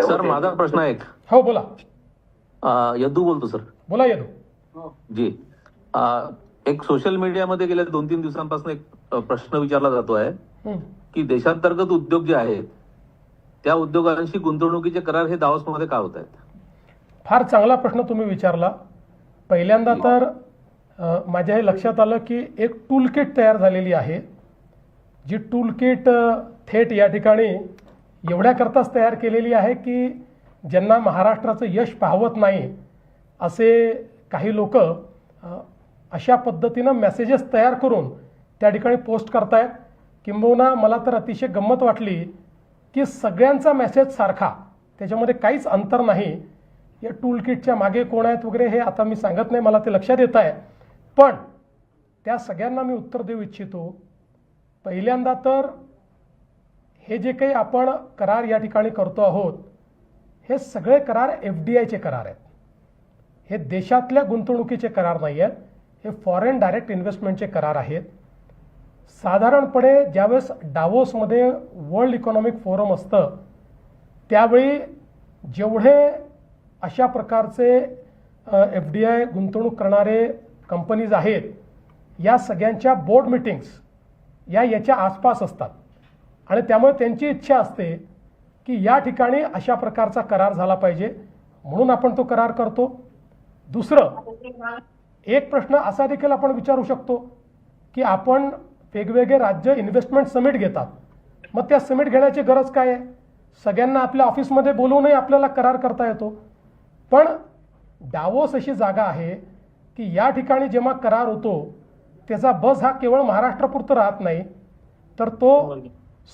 सर माझा प्रश्न आहे एक. हो बोला. यदू बोलतो सर. बोला यदू. जी, एक सोशल मीडियामध्ये गेल्या 2-3 दिवसांपासून एक प्रश्न विचारला जातो आहे की देशांतर्गत उद्योग जे आहेत त्या उद्योगांशी गुंतवणुकीचे करार हे दावोसमध्ये का होत आहेत? फार चांगला प्रश्न तुम्ही विचारला. पहिल्यांदा तर माझ्या हे लक्षात आलं की एक टूल किट तयार झालेली आहे, जी टूल किट थेट या ठिकाणी एवढ्याकरताच तयार केलेली आहे की ज्यांना महाराष्ट्राचं यश पाहवत नाही असे काही लोक अशा पद्धतीनं मेसेजेस तयार करून त्या ठिकाणी पोस्ट करतायत. किंबहुना मला तर अतिशय गंमत वाटली की सगळ्यांचा मेसेज सारखा, त्याच्यामध्ये काहीच अंतर नाही. या टूल किटच्या मागे कोण आहेत वगैरे हे आता मी सांगत नाही, मला ते लक्षात येत आहे. पण त्या सगळ्यांना मी उत्तर देऊ इच्छितो. पहिल्यांदा तर हे जे काही आपण करार या ठिकाणी करतो आहोत हे सगळे करार FDIचे करार आहेत. हे देशातल्या गुंतवणुकीचे करार नाही आहेत, हे फॉरेन डायरेक्ट इन्व्हेस्टमेंटचे करार आहेत. साधारणपणे ज्यावेळेस डावोसमध्ये वर्ल्ड इकॉनॉमिक फोरम असतं त्यावेळी जेवढे अशा प्रकारचे FDI गुंतवणूक करणारे कंपनीज आहेत या सगळ्यांच्या बोर्ड मीटिंग्स याच्या आसपास असतात. आणि त्यामुळे त्यांची इच्छा असते की या ठिकाणी अशा प्रकारचा करार झाला पाहिजे, म्हणून आपण तो करार करतो. दुसरं एक प्रश्न असा देखील आपण विचारू शकतो की आपण वेगवेगळे राज्य इन्व्हेस्टमेंट समिट घेतात, मग त्या समिट घेण्याची गरज काय आहे? सगळ्यांना आपल्या ऑफिसमध्ये बोलवूनही आपल्याला करार करता येतो. पण डावोस अशी जागा आहे की या ठिकाणी जेव्हा करार होतो त्याचा बस हा केवळ महाराष्ट्रापुरतं राहत नाही, तर तो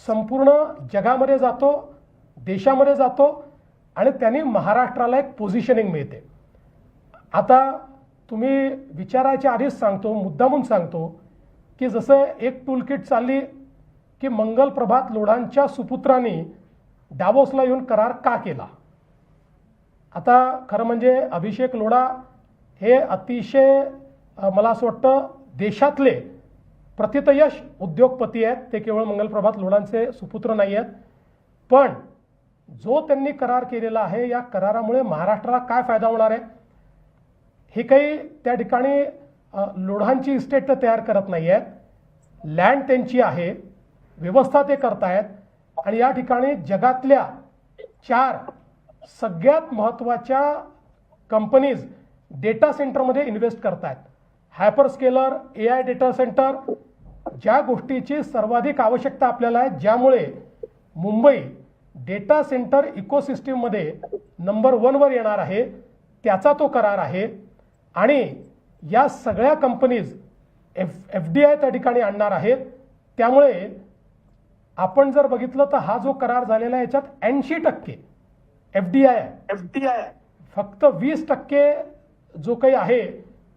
संपूर्ण जगामध्ये जातो, देशामध्ये जातो, आणि त्यांनी महाराष्ट्राला एक पोझिशनिंग मिळते. आता तुम्ही विचारायच्या आधीच सांगतो, मुद्दामून सांगतो की जसं एक टूल किट चालली की मंगल प्रभात लोढांच्या सुपुत्रांनी डावोसला येऊन करार का केला. आता खरं म्हणजे अभिषेक लोढा हे अतिशय मला असं वाटतं देशातले प्रतितयश उद्योगपती आहेत. ते केवळ मंगलप्रभात लोढांचे सुपुत्र नाही आहेत. पण जो त्यांनी करार केलेला आहे या करारामुळे महाराष्ट्राला काय फायदा होणार आहे हे काही त्या ठिकाणी लोढांची इस्टेट तर तयार करत नाही आहेत, लँड त्यांची आहे, व्यवस्था ते करतायत. आणि या ठिकाणी जगातल्या 4 सगळ्यात महत्त्वाच्या कंपनीज डेटा सेंटरमध्ये इन्व्हेस्ट करतायत. हायपरस्केलर, AI डेटा सेंटर, ज्या गोष्टीची सर्वाधिक आवश्यकता आपल्याला आहे, ज्यामुळे मुंबई डेटा सेंटर इकोसिस्टीममध्ये नंबर 1 वर येणार आहे, त्याचा तो करार आहे. आणि या सगळ्या कंपनीज FDI त्या ठिकाणी आणणार आहेत. त्यामुळे आपण जर बघितलं तर हा जो करार झालेला आहे याच्यात 80% FDI आहे. फक्त 20% जो काही आहे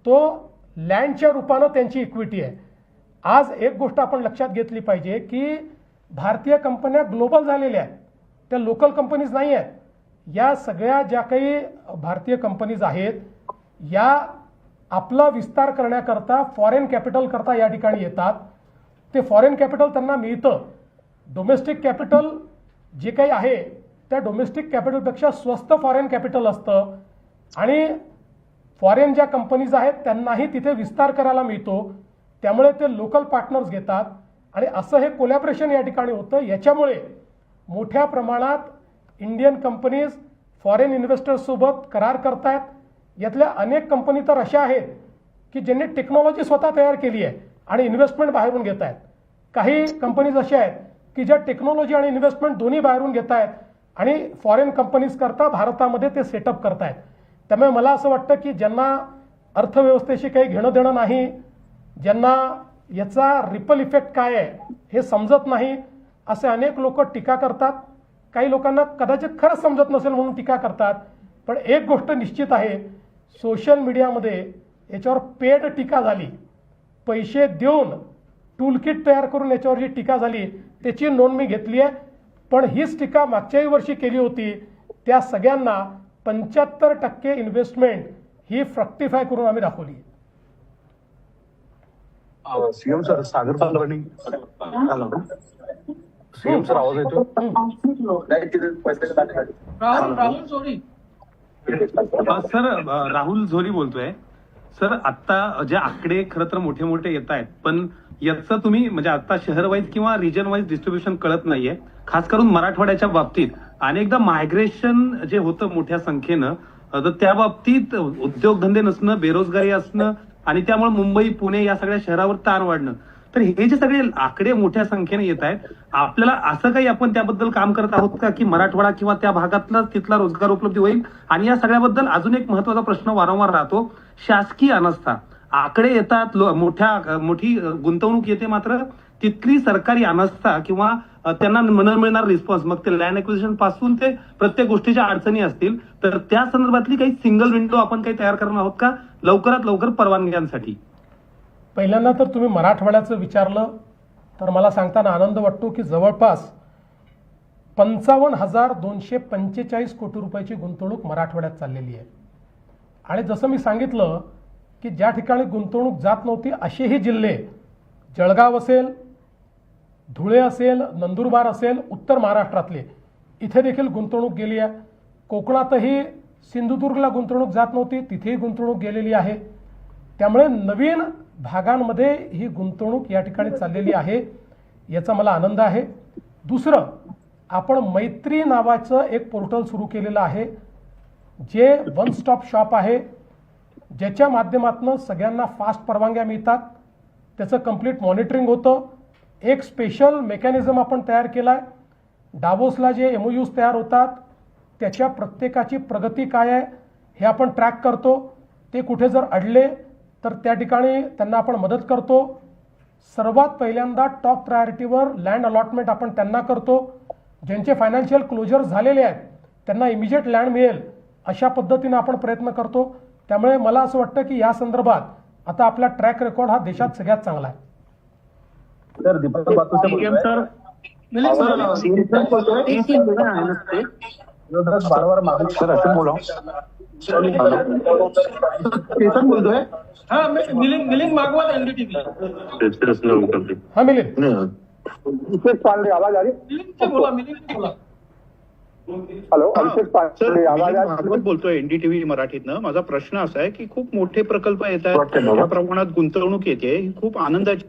तो लँडच्या रूपानं त्यांची इक्विटी आहे. आज एक गोष्ट आपण लक्षात घेतली पाहिजे की भारतीय कंपन्या ग्लोबल झालेल्या आहेत, त्या लोकल कंपनीज नाही आहेत. या सगळ्या ज्या काही भारतीय कंपनीज आहेत या आपला विस्तार करण्याकरता फॉरेन कॅपिटल करता या ठिकाणी येतात. ते फॉरेन कॅपिटल त्यांना मिळतं. डोमेस्टिक कॅपिटल जे काही आहे त्या डोमेस्टिक कॅपिटलपेक्षा स्वस्त फॉरेन कॅपिटल असतं आणि फॉरेन ज्या कंपनीज आहेत त्यांनाही तिथे विस्तार करायला मिळतो. त्यामुळे ते लोकल पार्टनर्स घेतात आणि असं हे कोलॅबरेशन या ठिकाणी होतं. याच्यामुळे मोठ्या प्रमाणात इंडियन कंपनीज फॉरेन इन्व्हेस्टर्ससोबत करार करतायत. यातल्या अनेक कंपनी तर अशा आहेत की ज्यांनी टेक्नॉलॉजी स्वतः तयार केली आहे आणि इन्व्हेस्टमेंट बाहेरून घेत आहेत. काही कंपनीज अशा आहेत की ज्या टेक्नॉलॉजी आणि इन्व्हेस्टमेंट दोन्ही बाहेरून घेत आहेत आणि फॉरेन कंपनीज करता भारतामध्ये ते सेटअप करतायत. त्यामुळे मला असं वाटतं की ज्यांना अर्थव्यवस्थेशी काही घेणं देणं नाही, ज्यांना याचा रिपल इफेक्ट काय आहे हे समजत नाही, असे अनेक लोक टीका करतात. काही लोकांना कदाचित खरंच समजत नसेल म्हणून टीका करतात. पण एक गोष्ट निश्चित आहे, सोशल मीडियामध्ये याच्यावर पेड टीका झाली, पैसे देऊन टूलकिट तयार करून याच्यावर जी टीका झाली त्याची नोंद मी घेतली आहे. पण हीच टीका मागच्याही वर्षी केली होती. त्या सगळ्यांना 75% इन्व्हेस्टमेंट ही फ्रक्टिफाय करून आम्ही दाखवली. सीएम सर, सागर कुलकर्णी. सीएम सर, आवाज येतो? राहुल जोरी. सर, राहुल झोरी बोलतोय. सर, आता जे आकडे खरं तर मोठे मोठे येत आहेत, पण याचं तुम्ही म्हणजे आता शहर वाईज किंवा रिजन वाईज डिस्ट्रीब्युशन कळत नाहीये. खास करून मराठवाड्याच्या बाबतीत अनेकदा मायग्रेशन जे होतं मोठ्या संख्येनं, तर त्या बाबतीत उद्योगधंदे नसणं, बेरोजगारी असणं आणि त्यामुळे मुंबई, पुणे या सगळ्या शहरावर ताण वाढणं. तर हे जे सगळे आकडे मोठ्या संख्येने येत आहेत, आपल्याला असं काही आपण त्याबद्दल काम करत आहोत का की मराठवाडा किंवा त्या भागातला तिथला रोजगार उपलब्ध होईल? आणि या सगळ्याबद्दल अजून एक महत्वाचा प्रश्न वारंवार राहतो, शासकीय अनास्था. आकडे येतात, मोठी गुंतवणूक येते, मात्र तिथली सरकारी अनास्था किंवा त्यांना मिळणार रिस्पॉन्स, मग ते लँड एक्विजिशन पासून ते प्रत्येक गोष्टीच्या अडचणी असतील, तर त्या संदर्भातली काही सिंगल विंडो आपण काही तयार करणार आहोत का लवकरात लवकर परवानग्यांसाठी? पहिल्यांदा तर तुम्ही मराठवाड्याचं विचारलं तर मला सांगताना आनंद वाटतो की जवळपास 55,245 कोटी रुपयाची गुंतवणूक मराठवाड्यात चाललेली आहे. आणि जसं मी सांगितलं की ज्या ठिकाणी गुंतवणूक जात नव्हती असेही जिल्हे, जळगाव असेल, धुळे असेल, नंदुरबार असेल, उत्तर महाराष्ट्रातले, इथे देखील गुंतवणूक गेली आहे. कोकणातही सिंधुदुर्गला गुंतवणूक जात नव्हती, तिथेही गुंतवणूक गेलेली आहे. त्यामुळे नवीन भागांमध्ये ही गुंतवणूक या ठिकाणी चाललेली आहे, याचा मला आनंद आहे. दुसरं, आपण मैत्री नावाचं एक पोर्टल सुरू केलेलं आहे, जे वन स्टॉप शॉप आहे, ज्याच्या माध्यमातून सगळ्यांना फास्ट परवानग्या मिळतात, त्याचं कंप्लीट मॉनिटरिंग होतं. एक स्पेशल मेकॅनिझम आपण तयार केला आहे. डावोसला जे MOUs तयार होतात त्याच्या प्रत्येकाची प्रगती काय आहे हे आपण ट्रॅक करतो. ते कुठे जर अडले तर त्या ठिकाणी त्यांना आपण मदत करतो. सर्वात पहिल्यांदा टॉप प्रायोरिटीवर लँड अलॉटमेंट आपण त्यांना करतो. ज्यांचे फायनान्शियल क्लोजर झालेले आहेत त्यांना इमिजिएट लँड मिळेल अशा पद्धतीने आपण प्रयत्न करतो. त्यामुळे मला असं वाटतं की या संदर्भात आता आपला ट्रॅक रेकॉर्ड हा देशात सगळ्यात चांगला आहे. सर, दीपक बातू सर, बार मागणी. सर, अशोक बोला. केतन बोलतोय. हा, मिलिंद मागवा NDTV. हा मिलिंद, अभिषेक पांडे, आवाज आ रही? मिलिंदचे बोला. हॅलो, अभिषेक पांडे, आवाज आ भागवत बोलतोय NDTV मराठीतनं. माझा प्रश्न असा आहे की खूप मोठे प्रकल्प येत आहेत, मोठ्या प्रमाणात गुंतवणूक येते, ही खूप आनंदाची.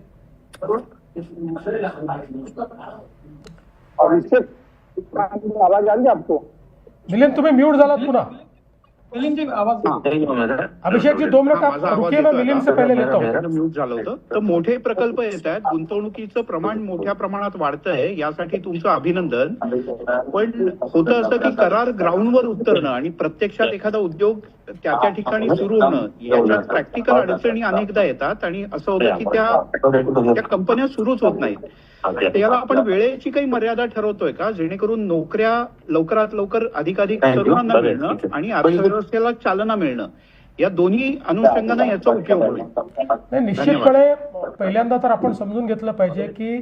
अभिषेक पांडे, आवाज आ रही आपको? मिलिंद तुम्ही म्यूट झालात पुन्हा. मिलिंदजी आवाज. अभिषेक जी 2 मिनट आप रुकिए, मैं मिलिंद से पहले लेता हूँ. म्यूट झालं होतं. तर मोठे प्रकल्प येत आहेत, गुंतवणुकीचं प्रमाण मोठ्या प्रमाणात वाढतंय, यासाठी तुमचं अभिनंदन. पण होतं असं की करार ग्राउंडवर उतरणं आणि प्रत्यक्षात एखादा उद्योग त्या ठिकाणी सुरू होणं, याच्यात प्रॅक्टिकल अडचणी अनेकदा येतात आणि असं होतं की त्या कंपन्या सुरूच होत नाहीत. याला आपण वेळेची काही मर्यादा ठरवतोय का, जेणेकरून नोकऱ्या लवकरात लवकर अधिकाधिक तरुणांना मिळणं आणि अर्थव्यवस्थेला चालना मिळणं, या दोन्ही अनुषंगाने याचा उपयोग होईल? निश्चितपणे पहिल्यांदा तर आपण समजून घेतलं पाहिजे की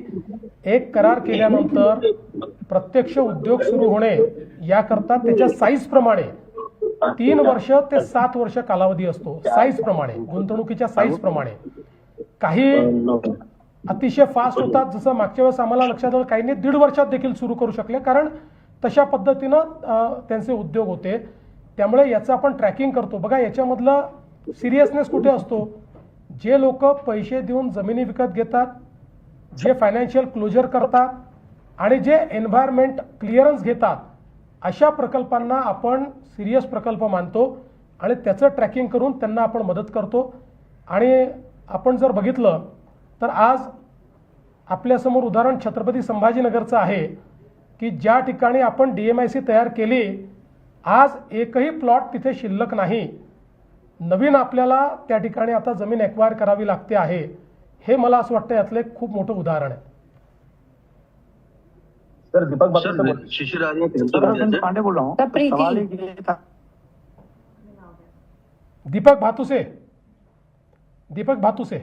एक करार केल्यानंतर प्रत्यक्ष उद्योग सुरू होणे याकरता त्याच्या साईज प्रमाणे 3 वर्ष ते 7 वर्ष कालावधी असतो. साईज प्रमाणे, गुंतवणुकीच्या साईज प्रमाणे. काही अतिशय फास्ट होतात, जसं मागच्या वेळेस आम्हाला लक्षात आलं काहींनी 1.5 वर्षात देखील सुरू करू शकले, कारण तशा पद्धतीनं त्यांचे उद्योग होते. त्यामुळे याचं आपण ट्रॅकिंग करतो. बघा, याच्यामधलं सिरियसनेस कुठे असतो? जे लोक पैसे देऊन जमिनी विकत घेतात, जे फायनान्शियल क्लोजर करतात आणि जे एन्व्हायरमेंट क्लिअरन्स घेतात, अशा प्रकल्पांना आपण सिरियस प्रकल्प मानतो आणि त्याचं ट्रॅकिंग करून त्यांना आपण मदत करतो. आणि आपण जर बघितलं तर आज आपल्यासमोर उदाहरण छत्रपती संभाजीनगरचं आहे की ज्या ठिकाणी आपण DMIC तयार केली, आज एकही प्लॉट तिथे शिल्लक नाही. नवीन आपल्याला त्या ठिकाणी आता जमीन एक्वायर करावी लागते आहे. हे मला असं वाटतं यातलं एक खूप मोठं उदाहरण आहे. सर दीपक बातू शिशिर आर्य पांडे बोल रहा हूँ. सवाल ये था दीपक भातुसे. दीपक भातुसे.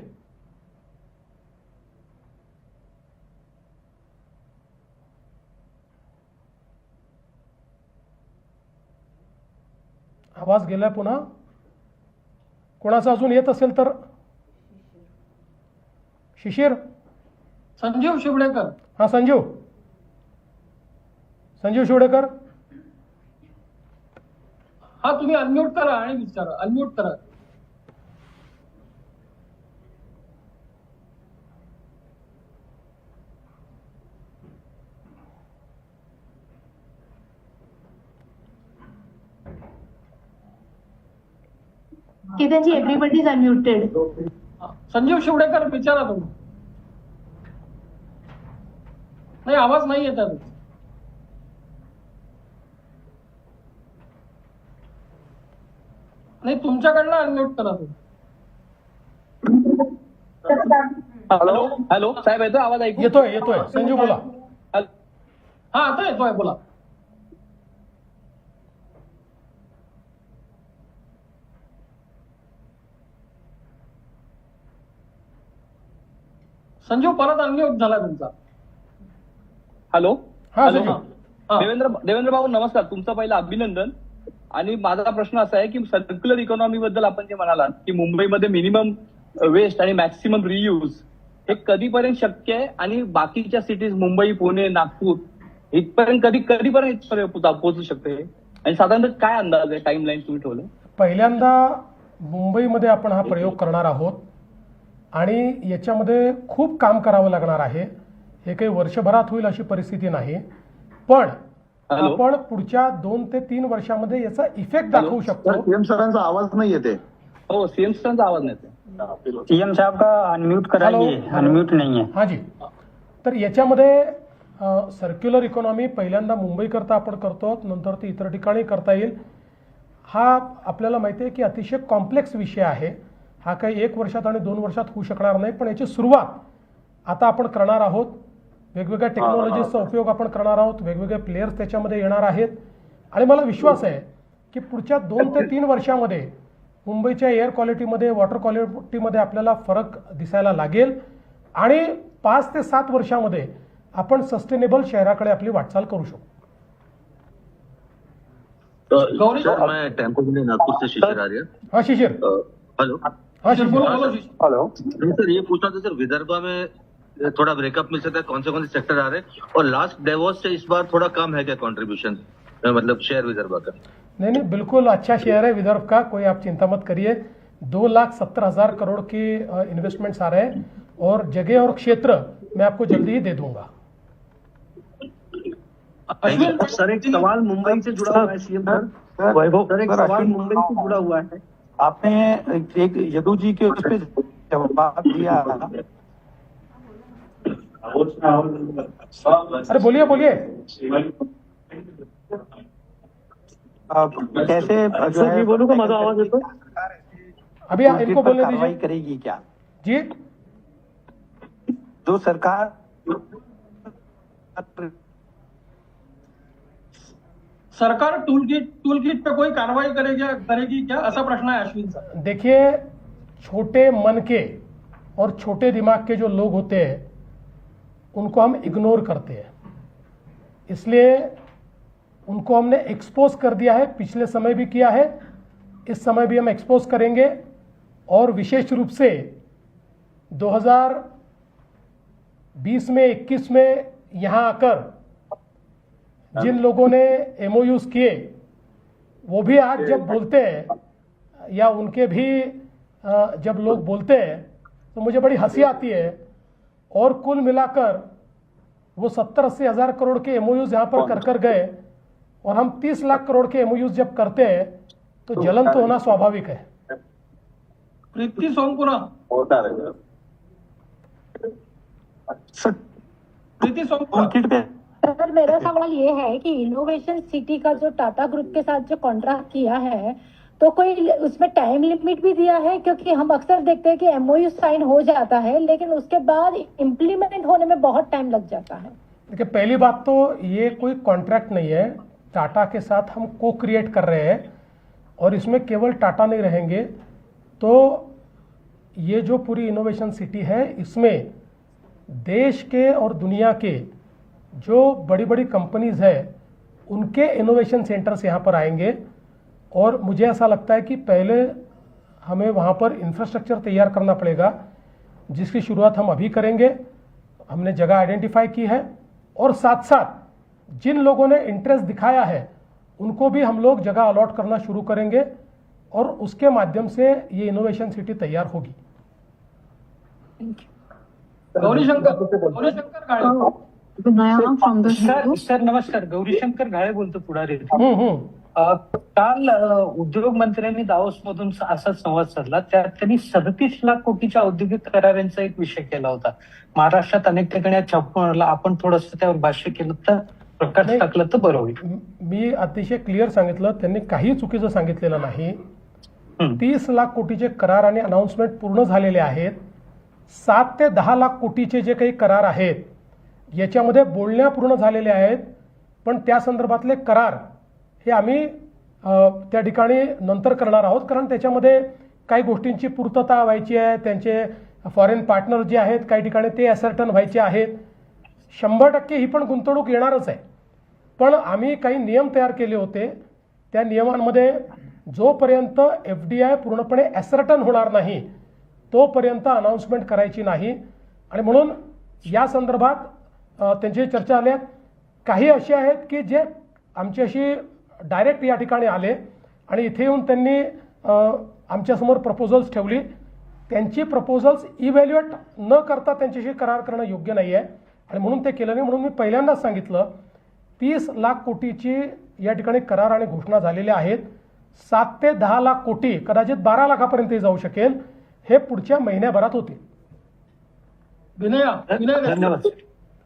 आवाज गेलाय पुन्हा. कोणाचा अजून येत असेल तर. शिशिर. संजीव शिवडेकर. हा, संजीव शिवडेकर. हा, तुम्ही अनम्यूट करा आणि विचारा. अनम्यूट करा. Ketanji, everybody is unmuted. Sanjeev Shivdekar, विचारा तुम्ही. नाही, आवाज नाही येत आहे. नाही, तुमच्याकडनं अनम्यूट करा तुम्ही. हॅलो हॅलो साहेब, येतोय आवाज? ऐकू येतोय. संजीव बोला. हा, आता येतोय, बोला. संजीव, परत अनम्यूट झाला तुमचा. हॅलो हा, हॅलो. संजीव. देवेंद्र भाऊ, नमस्कार. तुमचं पहिलं अभिनंदन. आणि माझा प्रश्न असा आहे की सर्क्युलर इकॉनॉमी बद्दल आपण जे म्हणालात की मुंबईमध्ये मिनिमम वेस्ट आणि मॅक्सिमम रियूज हे कधीपर्यंत शक्य आहे, आणि बाकीच्या सिटीज मुंबई, पुणे, नागपूर इथपर्यंत कधीपर्यंत पोहोचू शकते, आणि साधारणतः काय अंदाज आहे, टाइमलाईन तुम्ही ठेवलं? पहिल्यांदा मुंबईमध्ये आपण हा प्रयोग करणार आहोत आणि याच्यामध्ये खूप काम करावं लागणार आहे. हे काही वर्षभरात होईल अशी परिस्थिती नाही, पण आपण पुढच्या 2 ते 3 वर्षामध्ये याचा इफेक्ट दाखवू शकतो. सीएम सरांचा आवाज नाही येते. हो, सीएम सरांचा आवाज नाही येते. सीएम साहब का अनम्यूट कराइए. अनम्यूट नहीं है. हाँ जी. तर याच्यामध्ये सर्क्युलर इकॉनॉमी पहिल्यांदा मुंबईकरता आपण करतो, नंतर ती इतर ठिकाणी करता येईल. हा आपल्याला माहिती आहे की अतिशय कॉम्प्लेक्स विषय आहे. हा काही 1 वर्षात आणि 2 वर्षात होऊ शकणार नाही, पण याची सुरुवात आता आपण करणार आहोत. वेगवेगळ्या टेक्नॉलॉजीजचा उपयोग आपण करणार आहोत. वेगवेगळे प्लेयर्स त्याच्यामध्ये येणार आहेत आणि मला विश्वास आहे की पुढच्या 2 ते 3 वर्षामध्ये मुंबईच्या एअर क्वालिटीमध्ये, वॉटर क्वालिटीमध्ये आपल्याला फरक दिसायला लागेल आणि 5 ते 7 वर्षामध्ये आपण सस्टेनेबल शहराकडे आपली वाटचाल करू शकतो. सर, मैं टेम्पो के लिए नागपुर से शिशिर आर्य. हाँ शिशिर. हेलो. हाँ शिशिर. हेलो. सर, ये पूछना था सर, विदर्भ में थोड़ा ब्रेकअप मिल सकता है, कौन से सेक्टर आ रहे हैं, और लास्ट डेवोस से इस बार थोड़ा कम है क्या कंट्रीब्यूशन, मतलब शेयर विदर्भ का? नहीं, बिल्कुल अच्छा शेयर है विदर्भ का, कोई आप चिंता मत करिए. 2,70,000 करोड़ की इन्वेस्टमेंट्स आ रहे हैं और जगह और क्षेत्र मैं आपको जल्दी ही दे दूंगा. सर, एक सवाल मुंबई से जुड़ा हुआ है सीएम सर. वैभव सर, एक सवाल मुंबई से जुड़ा हुआ है. आपने एक यदु जी के उस पर जवाब दिया. अरे बोलिए. कैसे जो है बोलू का माझा आवाज येतो? अभी इनको बोलने कार्रवाई दीजिए. करेगी क्या जी, जो सरकार सरकार टूल किट पे कोई कार्रवाई करेगी क्या, ऐसा प्रश्न है अश्विनचा. देखिए, छोटे मन के और छोटे दिमाग के जो लोग होते हैं उनको हम इग्नोर करते हैं, इसलिए उनको हमने एक्सपोज कर दिया है। पिछले समय भी किया है, इस समय भी हम एक्सपोज करेंगे। और विशेष रूप से 2020 में 21 में यहाँ आकर जिन लोगों ने एमओयूज किए, वो भी आज जब बोलते हैं या उनके भी जब लोग बोलते हैं तो मुझे बड़ी हंसी आती है। और कुल मिलाकर वो 70-80 हज़ार करोड़ के एमओयूज यहाँ पर कर गए, और हम 30 लाख करोड़ के एमओयूज जब करते हैं तो जलन तो होना स्वाभाविक है। प्रीति सोमपुरा, प्रीति सोमपुरा। सर, मेरा सवाल ये है कि इनोवेशन सिटी का जो टाटा ग्रुप के साथ जो कॉन्ट्रैक्ट किया है, तो कोई उसमें टाइम लिमिट भी दिया है? क्योंकि हम अक्सर देखते हैं कि एमओयू साइन हो जाता है लेकिन उसके बाद इम्प्लीमेंट होने में बहुत टाइम लग जाता है। देखिए, पहली बात तो ये कोई कॉन्ट्रैक्ट नहीं है, टाटा के साथ हम को क्रिएट कर रहे हैं और इसमें केवल टाटा नहीं रहेंगे। तो ये जो पूरी इनोवेशन सिटी है, इसमें देश के और दुनिया के जो बड़ी बड़ी कंपनीज है उनके इनोवेशन सेंटर्स यहाँ पर आएंगे। और मुझे ऐसा लगता है कि पहले हमें वहाँ पर इंफ्रास्ट्रक्चर तैयार करना पड़ेगा, जिसकी शुरुआत हम अभी करेंगे। हमने जगह आइडेंटिफाई की है और साथ साथ जिन लोगों ने इंटरेस्ट दिखाया है उनको भी हम लोग जगह अलॉट करना शुरू करेंगे और उसके माध्यम से ये इनोवेशन सिटी तैयार होगी। गौरीशंकर काळे। सर नमस्कार, गौरीशंकर घाळे बोलतो पुढारी. काल उद्योग मंत्र्यांनी दावोस मधून असा संवाद साधला, त्यात त्यांनी 37 लाख कोटीच्या औद्योगिक करारांचा एक विषय केला होता. महाराष्ट्रात अनेक ठिकाणी छापून आपण थोडंसं त्यावर भाष्य केलं तर प्रकाश टाकलं तर बरं होईल. मी अतिशय क्लिअर सांगितलं, त्यांनी काही चुकीचं सांगितलेलं नाही. 30 लाख कोटीचे करार आणि अनाउन्समेंट पूर्ण झालेले आहेत. 7 ते 10 लाख कोटीचे जे काही करार आहेत याच्यामध्ये बोलण्या पूर्ण झालेल्या आहेत, पण त्या संदर्भातले करार हे आम्ही त्या ठिकाणी नंतर करणार आहोत, कारण त्याच्यामध्ये काही गोष्टींची पूर्तता व्हायची आहे. त्यांचे फॉरेन पार्टनर जे आहेत काही ठिकाणी ते असर्टन व्हायचे आहेत. 100% ही पण गुंतवणूक येणारच आहे, पण आम्ही काही नियम तयार केले होते. त्या नियमांमध्ये जोपर्यंत FDI पूर्णपणे असर्टन होणार नाही तोपर्यंत अनाउन्समेंट करायची नाही. आणि म्हणून या संदर्भात त्यांची चर्चा आल्या. काही असे आहेत की जे आमच्याशी डायरेक्ट या ठिकाणी आले आणि इथे येऊन त्यांनी आमच्यासमोर प्रपोजल्स ठेवली. त्यांची प्रपोजल्स इव्हॅल्युएट न करता त्यांच्याशी करार करणं योग्य नाही आहे आणि म्हणून ते केलं नाही. म्हणून मी पहिल्यांदाच सांगितलं 30 लाख कोटीची या ठिकाणी करार आणि घोषणा झालेल्या आहेत. 7 ते 10 लाख कोटी, कदाचित 12 लाखापर्यंत जाऊ शकेल, हे पुढच्या महिन्याभरात होतील. धन्यवाद.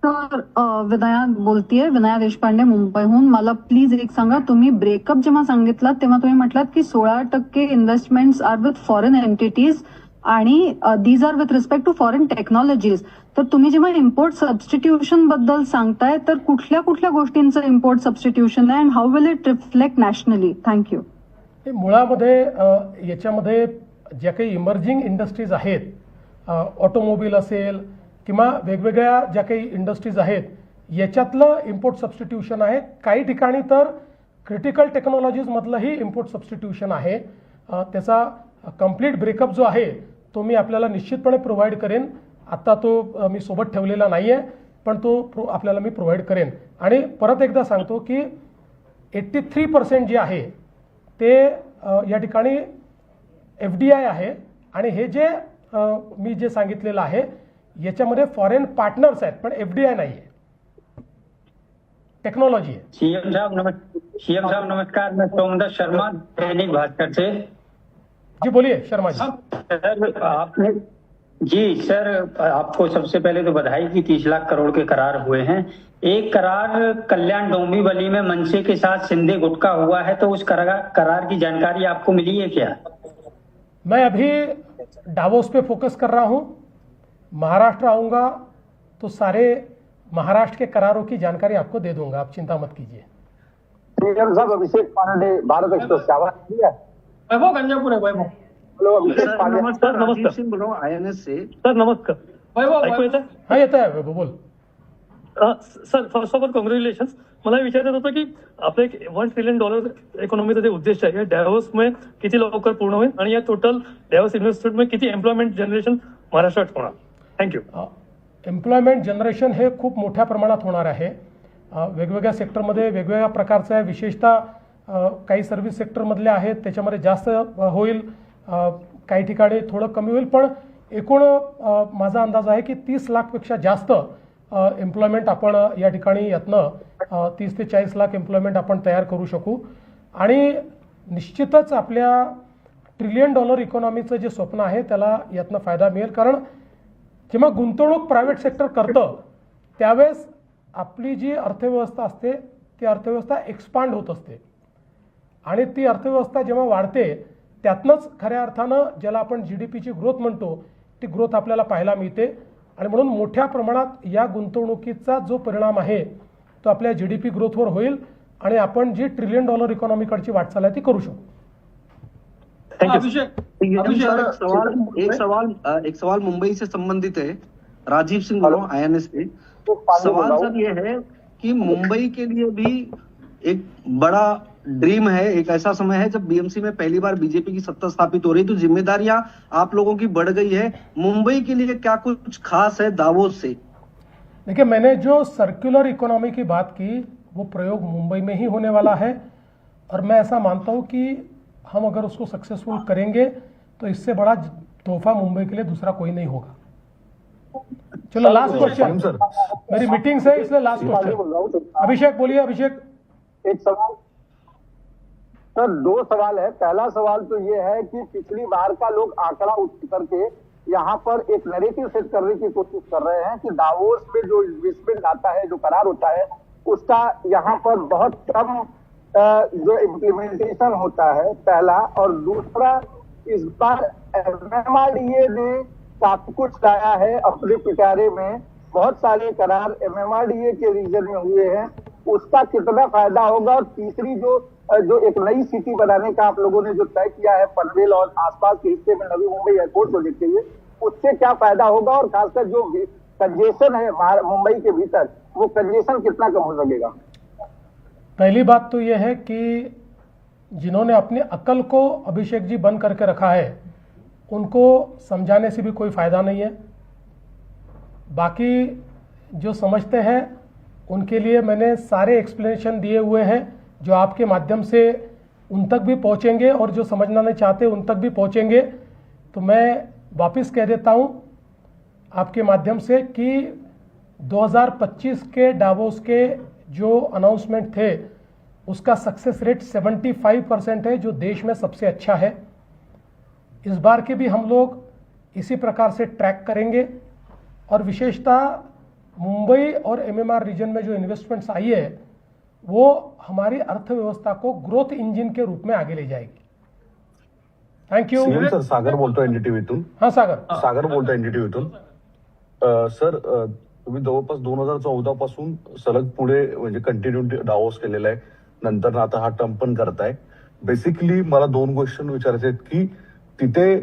सर, विनया बोलतीये, विनया देशपांडे मुंबईहून. मला प्लीज एक सांगा, तुम्ही ब्रेकअप जेव्हा सांगितलात तेव्हा तुम्ही म्हटलात की 16% investments are with foreign entities आणि these are with respect to foreign technologies. तर तुम्ही जेव्हा इम्पोर्ट सबस्टिट्यूशन बद्दल सांगताय तर कुठल्या कुठल्या गोष्टींचं इम्पोर्ट सबस्टिट्यूशन आहे and how will it reflect nationally? Thank you. मुळामध्ये याच्यामध्ये ज्या काही इमर्जिंग इंडस्ट्रीज आहेत, ऑटोमोबाईल असेल किंवा वेगवेगळ्या ज्या काही इंडस्ट्रीज आहेत, याच्यातलं इम्पोर्ट सबस्टिट्यूशन आहे. काही ठिकाणी तर क्रिटिकल टेक्नॉलॉजीजमधलंही इम्पोर्ट सबस्टिट्यूशन आहे. त्याचा कंप्लीट ब्रेकअप जो आहे तो मी आपल्याला निश्चितपणे प्रोव्हाइड करेन. आत्ता तो मी सोबत ठेवलेला नाही आहे, पण तो आपल्याला मी प्रोव्हाइड करेन. आणि परत एकदा सांगतो की 83% जे आहे ते या ठिकाणी FDI आहे आणि हे जे मी जे सांगितलेलं आहे याच्यामध्ये फॉरेन पार्टनर्स आहेत, पण FDI नाही आहे, टेक्नॉलॉजी आहे. सीएम साहब नमस्कार, मैं सोमदत्त शर्मा, दैनिक भास्कर से. जी बोलिए शर्मा जी. सर आपने जी सर, आपको सबसे पहले तो बधाई कि 30 लाख करोड़ के करार हुए हैं. एक करार कल्याण डोंबिवली में मनसे के साथ सिंधे गुट का हुआ है, तो उस करार की जानकारी आपको मिली है क्या? मैं अभी डावोस पे फोकस कर रहा हूं. महाराष्ट्र आऊंगा तो सारे महाराष्ट्र के करारों की जानकारी आपको दे दूंगा, आप चिंता मत कीजिए. साहब, अभिषेक पांडे, भारत एक्सप्रेस से आवाज आ रही है? वैभव गंजापुरे. वैभव नमस्कार. INS से. सर नमस्कार. वैभव हा येत आहे वैभव, बोल. Sir first of all congratulation. मला विचारायचं होतं की आपलं एक $1 ट्रिलियन इकॉनॉमीचं जे उद्देश आहे डॅव्होसमुळे किती लवकर पूर्ण होईल आणि या टोटल डॅव्होस इन्व्हेस्टमेंटमुळे किती एम्प्लॉयमेंट जनरेशन महाराष्ट्रात होणार? थँक्यू. एम्प्लॉयमेंट जनरेशन हे खूप मोठ्या प्रमाणात होणार आहे. वेगवेगळ्या सेक्टरमध्ये वेगवेगळ्या प्रकारचं आहे. विशेषतः काही सर्व्हिस सेक्टरमधले आहेत त्याच्यामध्ये जास्त होईल, काही ठिकाणी थोडं कमी होईल, पण एकूण माझा अंदाज आहे की 30 लाखपेक्षा जास्त एम्प्लॉयमेंट आपण या ठिकाणी यातनं 30 ते 40 लाख एम्प्लॉयमेंट आपण तयार करू शकू. आणि निश्चितच आपल्या $1 ट्रिलियन इकॉनॉमीचं जे स्वप्न आहे त्याला यातनं फायदा मिळेल. कारण जेव्हा गुंतवणूक प्रायव्हेट सेक्टर करतं त्यावेळेस आपली जी अर्थव्यवस्था असते ती अर्थव्यवस्था एक्सपांड होत असते आणि ती अर्थव्यवस्था जेव्हा वाढते त्यातनंच खऱ्या अर्थानं ज्याला आपण GDPची ग्रोथ म्हणतो ती ग्रोथ आपल्याला पाहायला मिळते. आणि म्हणून मोठ्या प्रमाणात या गुंतवणुकीचा जो परिणाम आहे तो आपल्या GDP ग्रोथवर होईल आणि आपण जी $1 ट्रिलियन इकॉनॉमीकडची वाटचाल आहे ती करू शकू. एक सवाल मुंबई से संबंधित है. राजीव सिंह बोलो INS पे. सवाल सर ये है कि मुंबई के लिए भी एक बड़ा ड्रीम है, एक ऐसा समय है जब BMC में पहली बार बीजेपी की सत्ता स्थापित हो रही, तो जिम्मेदारियां आप लोगों की बढ़ गई है. मुंबई के लिए क्या कुछ खास है दावोस से? देखिए, मैंने जो सर्कुलर इकोनॉमी की बात की वो प्रयोग मुंबई में ही होने वाला है और मैं ऐसा मानता हूं कि हम अगर उसको सक्सेसफुल करेंगे तो इससे बड़ा तोहफा मुंबई के लिए दूसरा कोई नहीं होगा. चलो लास्ट क्वेश्चन, मेरी मीटिंग से इसलिए लास्ट क्वेश्चन. अभिषेक बोलिए. अभिषेक. एक सवाल सर, 2 सवाल है. पहला सवाल तो ये है कि पिछली बार का लोग आंकड़ा उठ करके यहाँ पर एक नैरेटिव सेट करने की कोशिश कर रहे हैं कि दावोस में जो इन्वेस्टमेंट आता है, जो करार होता है, उसका यहाँ पर बहुत कम जो इम्प्लीमेंटेशन होता है, पहला. और दूसरा, इस बार MMRDA ने काफी कुछ लाया है अपने पिटारे में. बहुत सारे करार MMRDA के रीजन में हुए हैं, उसका कितना फायदा होगा? और तीसरी जो एक नई सिटी बनाने का आप लोगों ने जो तय किया है पनवेल और आसपास के हिस्से में नवी मुंबई एयरपोर्ट प्रोजेक्ट के लिए, उससे क्या फायदा होगा? और खासकर जो कंजेशन है मुंबई के भीतर, वो कंजेशन कितना कम हो सकेगा? पहली बात तो यह है कि जिन्होंने अपनी अकल को अभिषेक जी बंद करके रखा है उनको समझाने से भी कोई फायदा नहीं है. बाकी जो समझते हैं उनके लिए मैंने सारे एक्सप्लेनेशन दिए हुए हैं जो आपके माध्यम से उन तक भी पहुंचेंगे और जो समझना नहीं चाहते उन तक भी पहुंचेंगे. तो मैं वापस कह देता हूं आपके माध्यम से कि 2025 के डावोस के जो अनाउंसमेंट थे उसका सक्सेस रेट 75% है, जो देश में सबसे अच्छा है. इस बार के भी हम लोग इसी प्रकार से ट्रैक करेंगे और विशेषतः मुंबई और MMR रीजन में जो इन्वेस्टमेंट्स आई है वो हमारी अर्थव्यवस्था को ग्रोथ इंजिन के रूप में आगे ले जाएगी. Thank you. सर, सागर बोलतोय NDTVतून. हां सागर बोलतोय NDTVतून. सर, तुम्ही जवळपास 2014 पासून सलग पुढे म्हणजे कंटिन्यू डावोस केलेला आहे, नंतर आता हा टर्म पण करताय. बेसिकली मला 2 क्वेश्चन विचारायचे आहेत की तिथे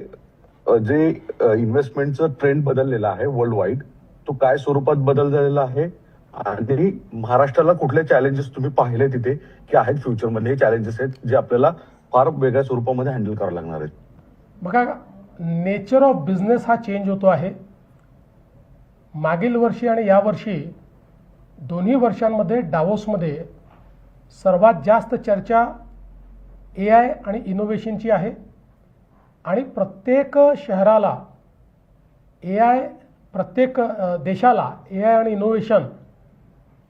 जे इन्व्हेस्टमेंटचं ट्रेंड बदललेला आहे वर्ल्ड वाईड, तो काय स्वरूपात बदल झालेला आहे आणि महाराष्ट्राला कुठले चॅलेंजेस तुम्ही पाहिले तिथे की आहेत फ्युचरमध्ये, हे चॅलेंजेस आहेत जे आपल्याला फार वेगळ्या स्वरूपामध्ये हँडल करावं लागणार आहेत? बघा, नेचर ऑफ बिझनेस हा चेंज होतो आहे. मागील वर्षी आणि या वर्षी दोन्ही वर्षांमध्ये डावोसमध्ये सर्वात जास्त चर्चा AI आणि इनोव्हेशनची आहे आणि प्रत्येक शहराला AI, प्रत्येक देशाला AI आणि इनोव्हेशन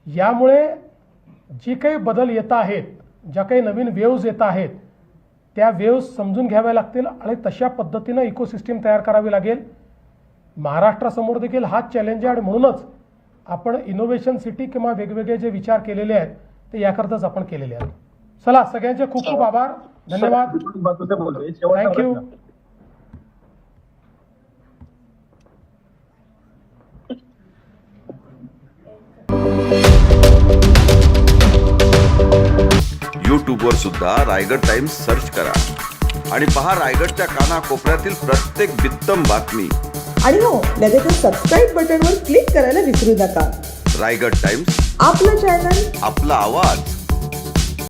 यामुळे जी काही बदल येत आहेत, ज्या काही नवीन वेव्ज येत आहेत त्या वेव्ज समजून घ्याव्या लागतील आणि तशा पद्धतीनं इकोसिस्टम तयार करावी लागेल. महाराष्ट्रासमोर देखील हाच चॅलेंज आहे आणि म्हणूनच आपण इनोव्हेशन सिटी किंवा वेगवेगळे जे विचार केलेले आहेत ते याकरताच आपण केलेले आहेत. चला, सगळ्यांचे खूप खूप आभार, धन्यवाद, थँक्यू. यूट्यूबवर सुद्धा रायगड टाइम्स सर्च करा आणि पहा रायगडच्या कानाकोपऱ्यातील प्रत्येक बित्तम बातमी. आणि हो, लगेच सबस्क्राईब बटनवर क्लिक करायला विसरू नका. रायगड टाइम्स, आपलं चॅनल, आपला आवाज.